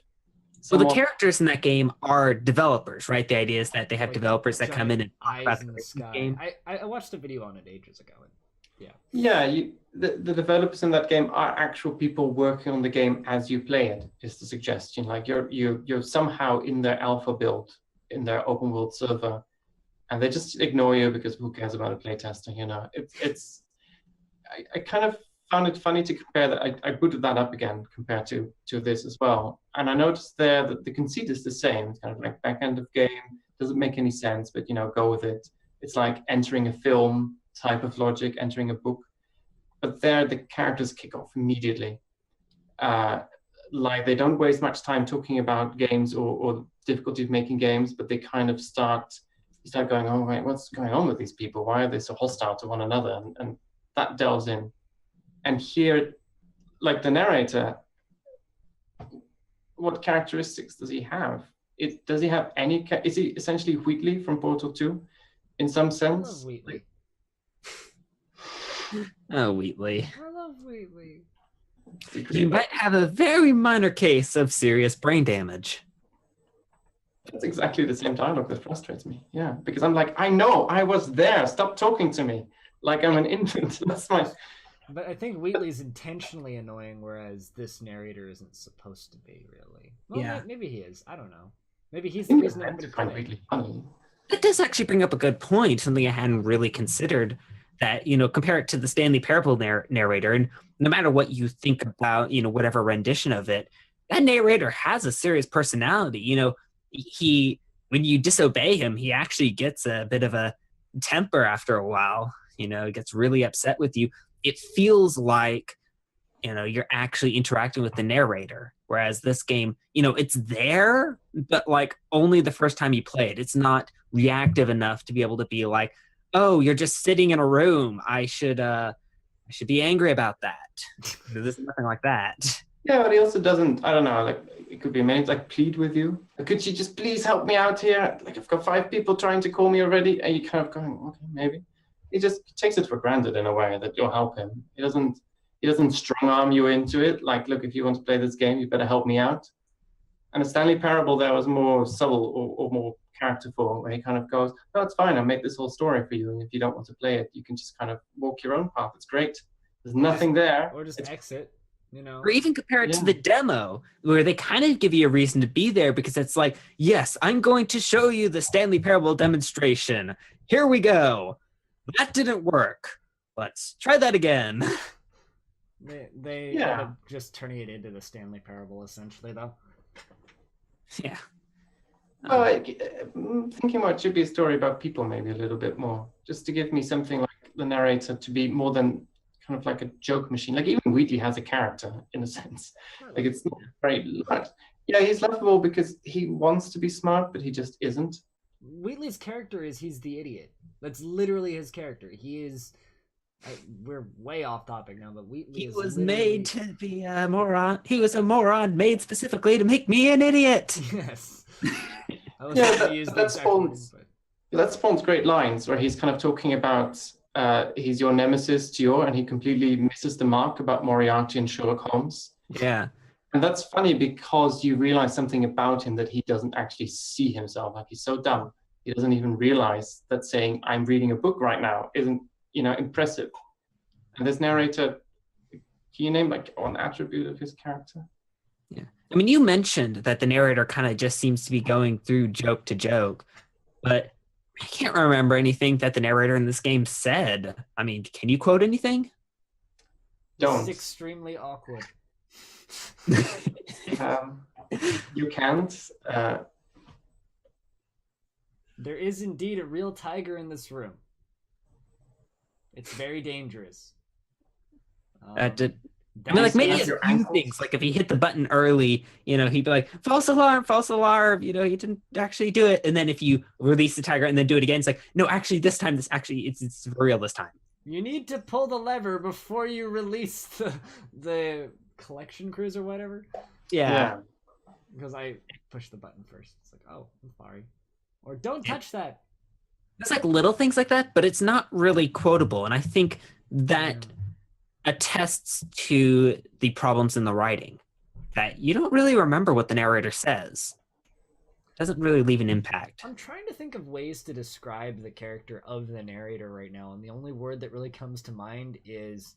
Well, the characters in that game are developers, right? The idea is that they have developers that come in and talk about in the sky. Game. I watched a video on it ages ago. And yeah. The developers in that game are actual people working on the game as you play it. Is the suggestion? Like you're somehow in their alpha build, in their open world server, and they just ignore you because who cares about a playtester? I kind of found it funny to compare that. I booted that up again compared to this as well, and I noticed there that the conceit is the same. It's kind of like back end of game, doesn't make any sense, but go with it. It's like entering a film type of logic, entering a book, but there the characters kick off immediately. Like they don't waste much time talking about games or difficulty of making games, but they kind of start going, oh wait, what's going on with these people? Why are they so hostile to one another? And that delves in. And here, like the narrator, what characteristics does he have? Does he have any? Is he essentially Wheatley from Portal 2, in some sense? I love Wheatley. Oh, Wheatley. I love Wheatley. You might have a very minor case of serious brain damage. That's exactly the same dialogue that frustrates me. Yeah, because I'm like, I know, I was there. Stop talking to me like I'm an infant. That's my. But I think Wheatley's intentionally annoying, whereas this narrator isn't supposed to be, really. Well, yeah. Maybe he is. I don't know. Maybe he's the reason everybody find Wheatley funny. That does actually bring up a good point, something I hadn't really considered, that, compare it to the Stanley Parable narrator, and no matter what you think about, whatever rendition of it, that narrator has a serious personality. When you disobey him, he actually gets a bit of a temper after a while, gets really upset with you. It feels like, you're actually interacting with the narrator. Whereas this game, it's there, but like only the first time you play it. It's not reactive enough to be able to be like, oh, you're just sitting in a room. I should be angry about that. There's nothing like that. Yeah, but he also doesn't, I don't know, like it could be made like plead with you. Like, could you just please help me out here? Like I've got 5 people trying to call me already. And you kind of going, okay, maybe. He just takes it for granted in a way that you'll help him. He doesn't strong arm you into it. Like, look, if you want to play this game, you better help me out. And the Stanley Parable there was more subtle or more characterful, where he kind of goes, no, it's fine. I'll make this whole story for you. And if you don't want to play it, you can just kind of walk your own path. It's great. There's nothing there. Or just exit, Or even compare it to the demo, where they kind of give you a reason to be there, because it's like, yes, I'm going to show you the Stanley Parable demonstration. Here we go. That didn't work. Let's try that again. They end up just turning it into the Stanley Parable, essentially, though. Yeah. Well, thinking about it should be a story about people, maybe a little bit more, just to give me something like the narrator to be more than kind of like a joke machine. Like even Wheatley has a character in a sense. Like it's not very large. Yeah, he's lovable because he wants to be smart, but he just isn't. Wheatley's character is he's the idiot. That's literally his character. He is. We're way off topic now, but Wheatley was made to be a moron. He was a moron made specifically to make me an idiot. Yes. That spawns great lines where he's kind of talking about he's your nemesis, Gio, and he completely misses the mark about Moriarty and Sherlock Holmes. Yeah. And that's funny because you realize something about him that he doesn't actually see himself. Like he's so dumb. He doesn't even realize that saying, I'm reading a book right now isn't, impressive. And this narrator, can you name like one attribute of his character? Yeah. I mean, you mentioned that the narrator kind of just seems to be going through joke to joke, but I can't remember anything that the narrator in this game said. I mean, can you quote anything? Don't. It's extremely awkward. You can't. There is indeed a real tiger in this room. It's very dangerous. I mean, like maybe a few things. Like if he hit the button early, he'd be like, false alarm, false alarm. He didn't actually do it. And then if you release the tiger and then do it again, it's like, no, actually, this time, it's for real this time. You need to pull the lever before you release the collection cruise or whatever. Yeah. Because I pushed the button first. It's like, oh, I'm sorry. Or don't touch that. It's like little things like that, but it's not really quotable. And I think that attests to the problems in the writing, that you don't really remember what the narrator says. It doesn't really leave an impact. I'm trying to think of ways to describe the character of the narrator right now, and the only word that really comes to mind is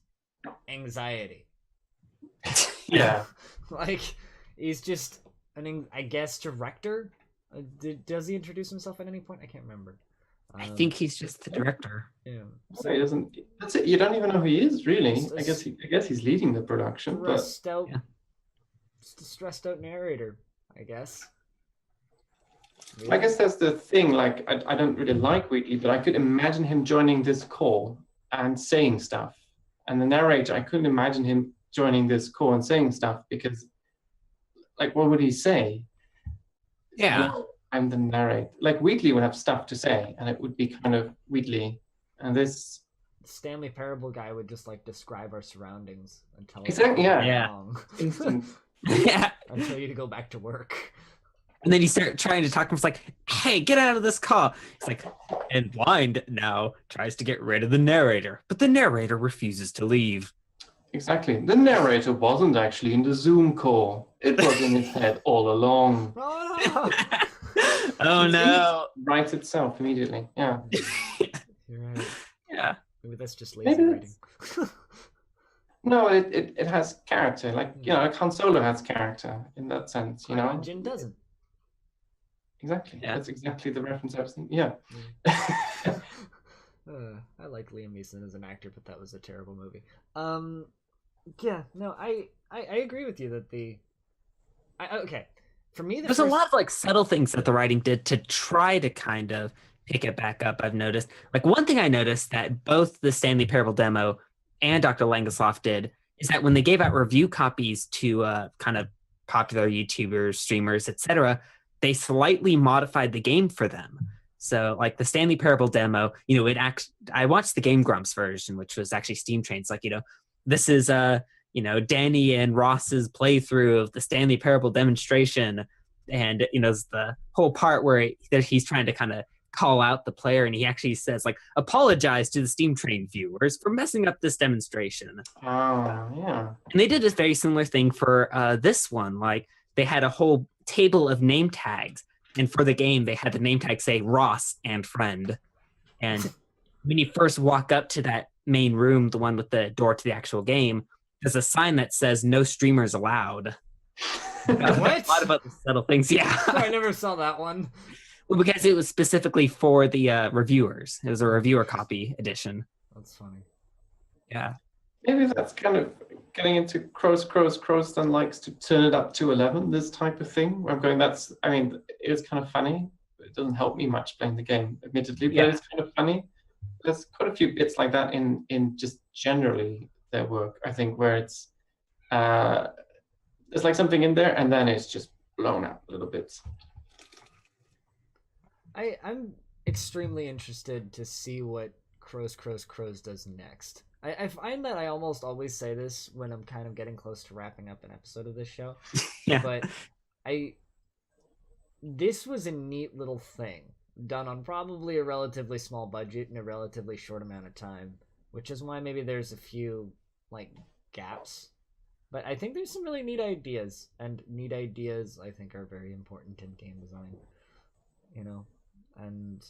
anxiety. Yeah. Like, he's just I guess director. Does he introduce himself at any point? I can't remember. I think he's just the director. Yeah. So he doesn't. That's it. You don't even know who he is, really. I guess he's leading the production, but Stressed out narrator, I guess. I guess that's the thing. Like, I don't really like Wheatley, but I could imagine him joining this call and saying stuff. And the narrator, I couldn't imagine him joining this call and saying stuff because, like, what would he say? Yeah. I'm the narrator. Like, Wheatley would have stuff to say, and it would be kind of Wheatley. And this Stanley Parable guy would just like describe our surroundings and tell us exactly, instant. Yeah. And tell you to go back to work. And then you start trying to talk to him. It's like, hey, get out of this call. It's like, and Blind now tries to get rid of the narrator, but the narrator refuses to leave. Exactly. The narrator wasn't actually in the Zoom call. It was in his head all along. Oh no! Oh no! Writes itself immediately. Yeah. You're right. Yeah. Maybe that's just lazy writing. No, it has character. Like, you know, Han Solo has character in that sense, you know? Jin doesn't. Exactly. Yeah. That's exactly the reference I was thinking. Yeah. I like Liam Neeson as an actor, but that was a terrible movie. Yeah, no, I agree with you that okay. For me, there's a lot of like subtle things that the writing did to try to kind of pick it back up. I've noticed. Like one thing I noticed that both the Stanley Parable demo and Dr. Langeskov did is that when they gave out review copies to kind of popular YouTubers, streamers, etc., they slightly modified the game for them. So like the Stanley Parable demo, you know, I watched the Game Grumps version, which was actually Steam Trains. Like, you know, this is you know, Danny and Ross's playthrough of the Stanley Parable demonstration. And, you know, the whole part where he's trying to kind of call out the player, and he actually says, like, apologize to the Steam Train viewers for messing up this demonstration. Oh, yeah. And they did a very similar thing for this one. Like, they had a whole table of name tags, and for the game, they had the name tag say Ross and friend. And when you first walk up to that main room, the one with the door to the actual game, there's a sign that says no streamers allowed. What? A lot about the subtle things, yeah. I never saw that one. Well, because it was specifically for the reviewers. It was a reviewer copy edition. That's funny. Yeah. Maybe that's kind of getting into Crows then likes to turn it up to 11, this type of thing. Where I'm going, I mean, it is kind of funny. But it doesn't help me much playing the game, admittedly, but it's kind of funny. There's quite a few bits like that in just generally their work, I think, where it's there's like something in there and then it's just blown out a little bit. I'm extremely interested to see what Crows does next. I find that I almost always say this when I'm kind of getting close to wrapping up an episode of this show. Yeah. But this was a neat little thing done on probably a relatively small budget in a relatively short amount of time, which is why maybe there's a few like gaps. But I think there's some really neat ideas, and neat ideas I think are very important in game design. You know, and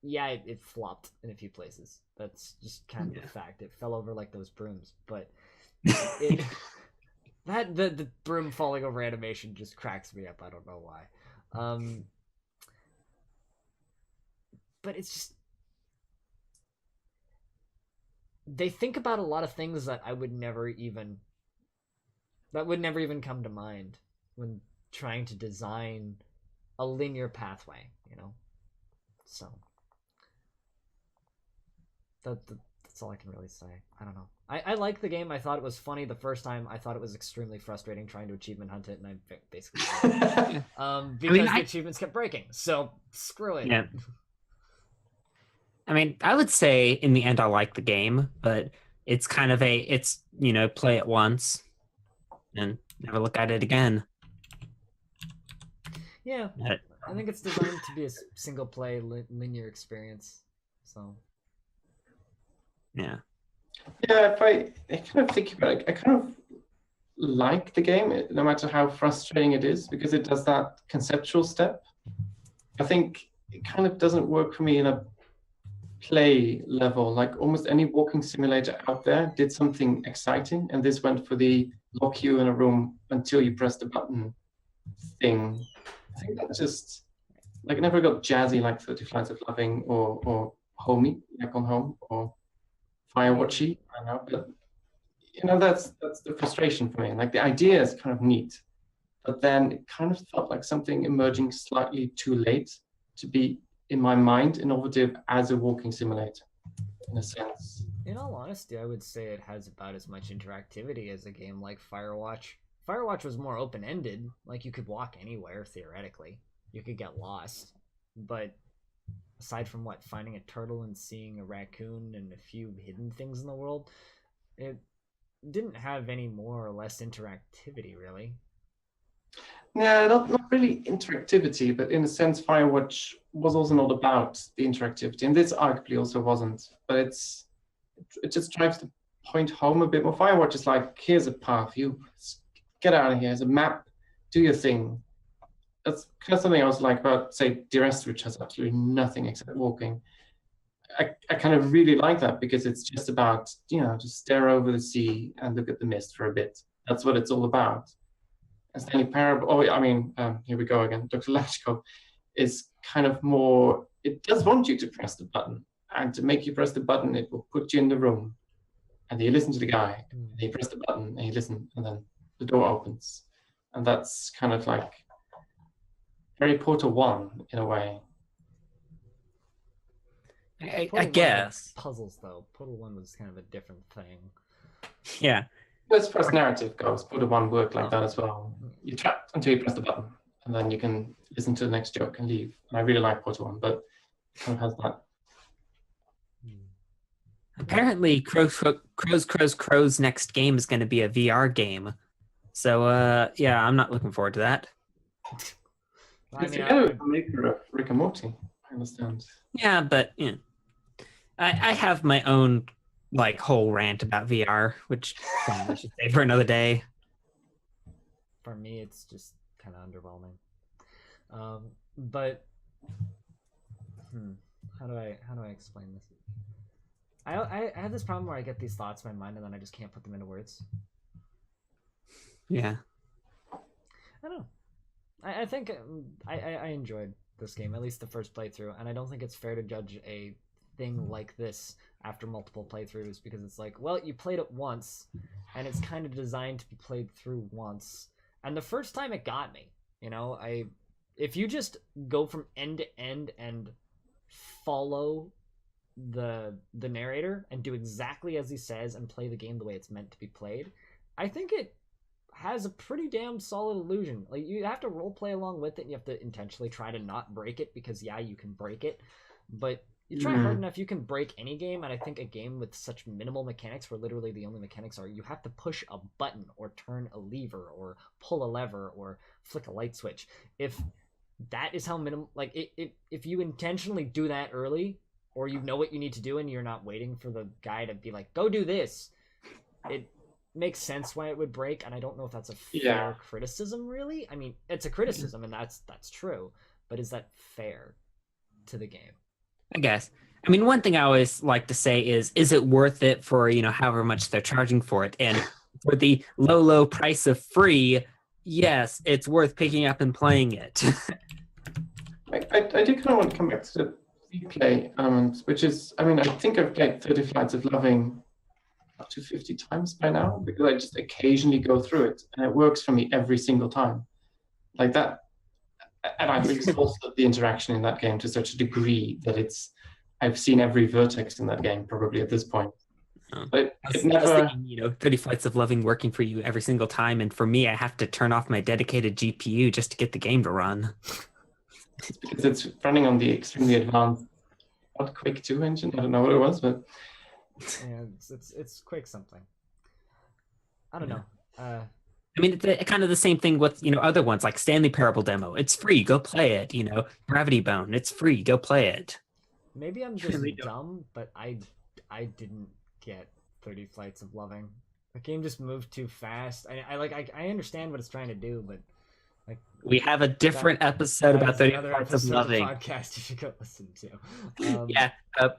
yeah, it flopped in a few places. That's just kind of a fact. It fell over like those brooms, but the broom falling over animation just cracks me up. I don't know why. But it's just they think about a lot of things that would never even come to mind when trying to design a linear pathway, you know? So that's all I can really say. I don't know. I like the game. I thought it was funny the first time. I thought it was extremely frustrating trying to achievement hunt it, and I basically because the achievements kept breaking. So screw it. Yeah. I mean, I would say in the end I like the game, but it's kind of it's, you know, play it once and never look at it again. Yeah, I think it's designed to be a single play linear experience. So yeah, if I kind of think about it, I kind of like the game, no matter how frustrating it is, because it does that conceptual step. I think it kind of doesn't work for me in a play level. Like almost any walking simulator out there did something exciting, and this went for the lock you in a room until you press the button thing. I think that just Like it never got jazzy like 30 Flights of Loving or homey like on Home or Firewatchy. I don't know, but that's the frustration for me. Like the idea is kind of neat, but then it kind of felt like something emerging slightly too late to be in my mind innovative as a walking simulator, in a sense. In all honesty, I would say it has about as much interactivity as a game like Firewatch. Firewatch was more open-ended, like you could walk anywhere, theoretically. You could get lost. But aside from finding a turtle and seeing a raccoon and a few hidden things in the world, it didn't have any more or less interactivity, really. Yeah, not really interactivity, but in a sense, Firewatch was also not about the interactivity, and this arguably also wasn't. But it just drives the point home a bit more. Firewatch is like, here's a path, you get out of here. Here's a map, do your thing. That's kind of something I was like about, say, Duress, which has absolutely nothing except walking. I kind of really like that because it's just about, just stare over the sea and look at the mist for a bit. That's what it's all about. And Stanley Parable, here we go again. Dr. Langeskov is kind of more, it does want you to press the button. And to make you press the button, it will put you in the room. And then you listen to the guy, and you press the button, and you listen, and then the door opens. And that's kind of like Harry Potter 1 in a way. I guess. Puzzles, though. Portal 1 was kind of a different thing. Yeah. As far as narrative goes, Portal 1 worked like that as well. You're trapped until you press the button, and then you can listen to the next joke and leave. And I really like Portal 1, but it kind of has that. Apparently, Crow's next game is going to be a VR game. So, yeah, I'm not looking forward to that. It's the maker of Rick and Morty, I understand. Yeah, but I have my own whole rant about VR, which I should say for another day. For me, it's just kind of underwhelming. But how do I explain this? I have this problem where I get these thoughts in my mind and then I just can't put them into words. Yeah. I don't know. I think I enjoyed this game, at least the first playthrough, and I don't think it's fair to judge a thing like this after multiple playthroughs because it's like, well, you played it once, and it's kind of designed to be played through once. And the first time it got me, if you just go from end to end and follow the narrator and do exactly as he says and play the game the way it's meant to be played, I think it has a pretty damn solid illusion. Like, you have to role play along with it, and you have to intentionally try to not break it because, yeah, you can break it, but you try hard enough, you can break any game. And I think a game with such minimal mechanics, where literally the only mechanics are you have to push a button or turn a lever or pull a lever or flick a light switch, if that is how minimal, if you intentionally do that early, or you know what you need to do and you're not waiting for the guy to be like, go do this, it makes sense why it would break. And I don't know if that's a fair criticism, really. I mean, it's a criticism, and that's true, but is that fair to the game? I guess. I mean, one thing I always like to say is it worth it for, however much they're charging for it? And for the low price of free, yes, it's worth picking up and playing it. I do kind of want to come back to the replay element, which is, I think I've played 30 Flights of Loving up to 50 times by now, because I just occasionally go through it, and it works for me every single time. Like that. And I've exhausted the interaction in that game to such a degree that I've seen every vertex in that game probably at this point. But it never... thinking, 30 Flights of Loving working for you every single time, and for me, I have to turn off my dedicated GPU just to get the game to run. It's because it's running on the extremely advanced Quake 2 engine. I don't know what it was, but yeah, it's Quake something. I don't know. I mean, it's kind of the same thing with, other ones like Stanley Parable demo. It's free, go play it. Gravity Bone, it's free, go play it. Maybe I'm just dumb, but I didn't get 30 Flights of Loving. The game just moved too fast. I understand what it's trying to do, but we have a different episode about 30 Flights of Loving. Podcast you should go listen to. Yeah,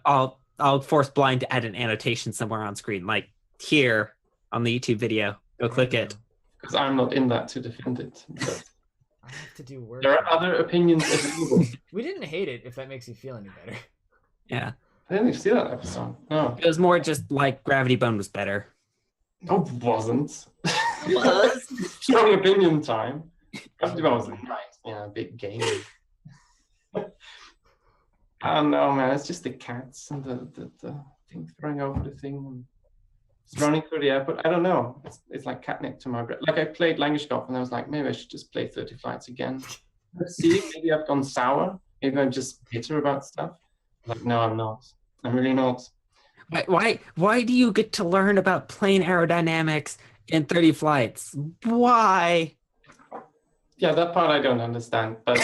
I'll force Blind to add an annotation somewhere on screen, like here on the YouTube video. Go click it. Because I'm not in that to defend it. But I have to do work. There are other opinions available. We didn't hate it, if that makes you feel any better. Yeah. I didn't even see that episode. No. It was more just like Gravity Bone was better. No, it wasn't. It was. Strong opinion time. Gravity Bone was nice. Yeah, big game. I don't know, man. It's just the cats and the thing throwing over the thing and it's running through the airport. I don't know. It's like catnip to my brain. Like I played Langeskov and I was like, maybe I should just play 30 Flights again. Let's see, maybe I've gone sour. Maybe I'm just bitter about stuff. Like, no, I'm not. I'm really not. Why do you get to learn about plane aerodynamics in 30 Flights? Why? Yeah, that part I don't understand, but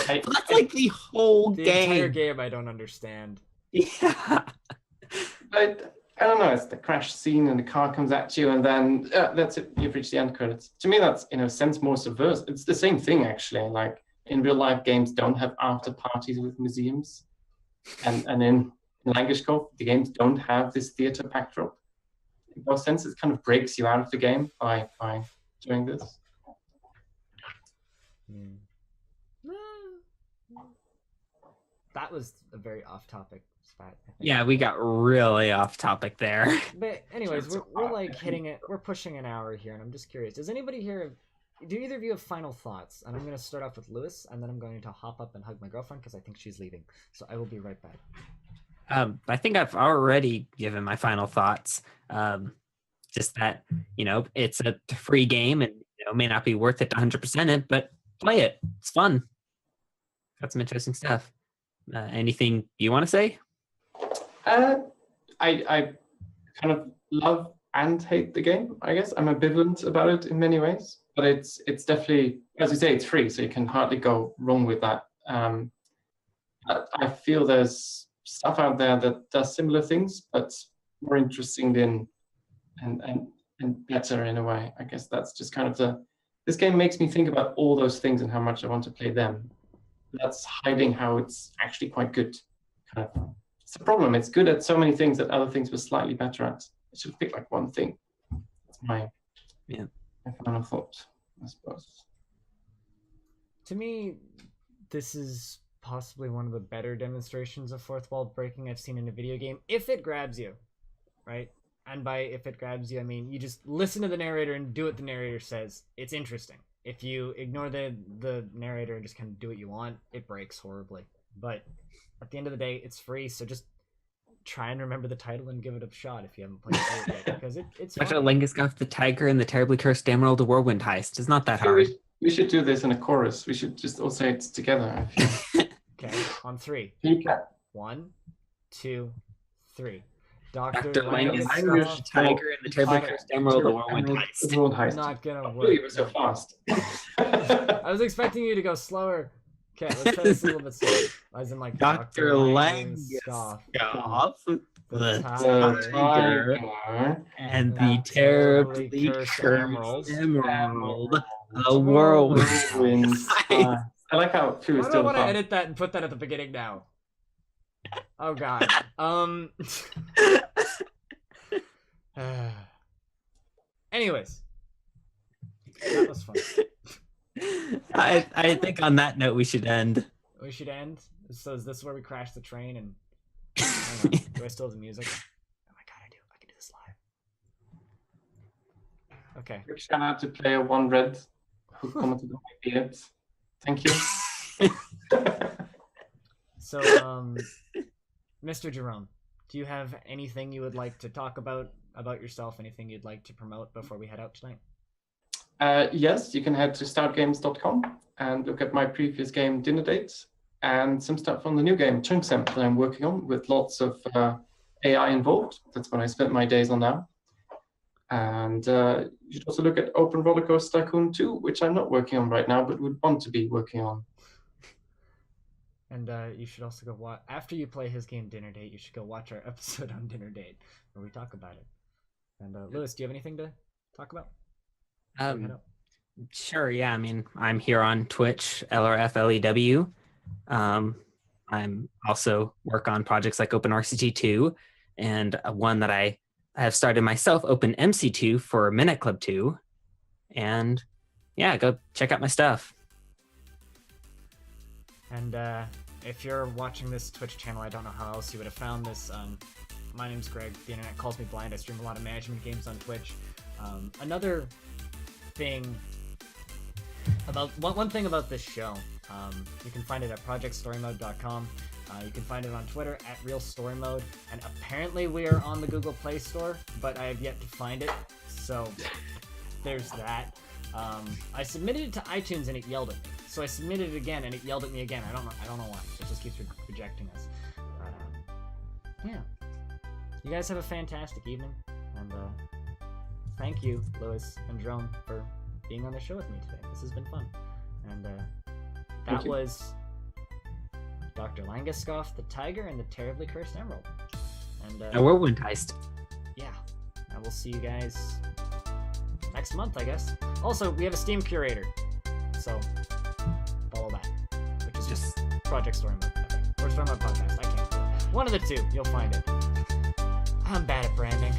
That's like the whole The game. entire game I don't understand. Yeah. But I don't know. It's the crash scene and the car comes at you, and then that's it. You've reached the end credits. To me, that's in a sense more subversive. It's the same thing actually. Like in real life, games don't have after parties with museums, and in Langeskov, the games don't have this theater backdrop. In both senses, it kind of breaks you out of the game by doing this. That was a very off-topic spot. I think. Yeah, we got really off topic there. But anyways, we're like hitting it. We're pushing an hour here, and I'm just curious. Does anybody here? Do either of you have final thoughts? And I'm going to start off with Lewis, and then I'm going to hop up and hug my girlfriend because I think she's leaving. So I will be right back. I think I've already given my final thoughts. Just that, it's a free game and may not be worth it to 100% it, but play it. It's fun. Got some interesting stuff. Anything you want to say? I kind of love and hate the game. I guess I'm ambivalent about it in many ways, but it's definitely, as you say, it's free, so you can hardly go wrong with that. I feel there's stuff out there that does similar things, but more interesting than and better in a way. I guess that's just kind of this game makes me think about all those things and how much I want to play them. That's hiding how it's actually quite good. Kind of, it's a problem. It's good at so many things that other things were slightly better at. It should pick like one thing. That's my final thought, I suppose. To me, this is possibly one of the better demonstrations of fourth wall breaking I've seen in a video game, if it grabs you, right? And by if it grabs you, I mean you just listen to the narrator and do what the narrator says. It's interesting. If you ignore the narrator and just kind of do what you want, it breaks horribly. But at the end of the day, it's free, so just try and remember the title and give it a shot if you haven't played it yet, because it's Watch fun. out, Langeskov the Tiger and the Terribly Cursed Emerald, a Whirlwind Heist. It's not that hard. We should do this in a chorus. We should just all say it together. Okay, on three. You can. 1, 2, 3. Dr. Langeskov, Langeskov the Tiger and the Terribly Cursed Emerald, a Whirlwind Heist. not gonna Oh, you work. were so fast. I was expecting you to go slower. Okay, let's try this a little bit slower. As in like Dr. Langeskov, Langeskov the Tiger, Tiger and the Terribly Cursed Emerald, a Whirlwind Heist. I like how two is Why do I still want to fast. edit that and put that at the beginning now? Oh god. Anyways, that was fun. I think on that note we should end. We should end. So is this where we crash the train? And hang on, do I still have the music? Oh my god, I do. I can do this live. Okay. Quick shout out to player One Red who commented on my beard. Thank you. So, Mr. Jeroen, do you have anything you would like to talk about yourself? Anything you'd like to promote before we head out tonight? Yes, you can head to startgames.com and look at my previous game, Dinner Dates, and some stuff on the new game, Chunksem, that I'm working on with lots of AI involved. That's what I spent my days on now. And you should also look at Open Rollercoaster Tycoon 2, which I'm not working on right now, but would want to be working on. And you should also go watch, after you play his game Dinner Date, you should go watch our episode on Dinner Date where we talk about it. And Lewis, do you have anything to talk about? Sure, yeah. I mean, I'm here on Twitch, LRFLEW. I'm also work on projects like OpenRCT2 and one that I have started myself, OpenMC2 for Minute Club 2. And yeah, go check out my stuff. And if you're watching this Twitch channel, I don't know how else you would have found this. My name's Greg. The internet calls me blind. I stream a lot of management games on Twitch. Another thing about one thing about this show, you can find it at projectstorymode.com. You can find it on Twitter at RealStoryMode, and apparently we are on the Google Play Store, but I have yet to find it. So there's that. I submitted it to iTunes and it yelled at me. So I submitted it again and it yelled at me again. I don't know why. It just keeps rejecting us. Yeah. You guys have a fantastic evening, and thank you, Lewis and Jeroen, for being on the show with me today. This has been fun. And that was Dr. Langeskov, the Tiger, and the Terribly Cursed Emerald. And A whirlwind heist. yeah, I will see you guys next month, I guess. Also, we have a Steam curator, so follow that, which is just Project Story Mode, I think. Or Story Mode Podcast. I can't. One of the two, you'll find it. I'm bad at branding.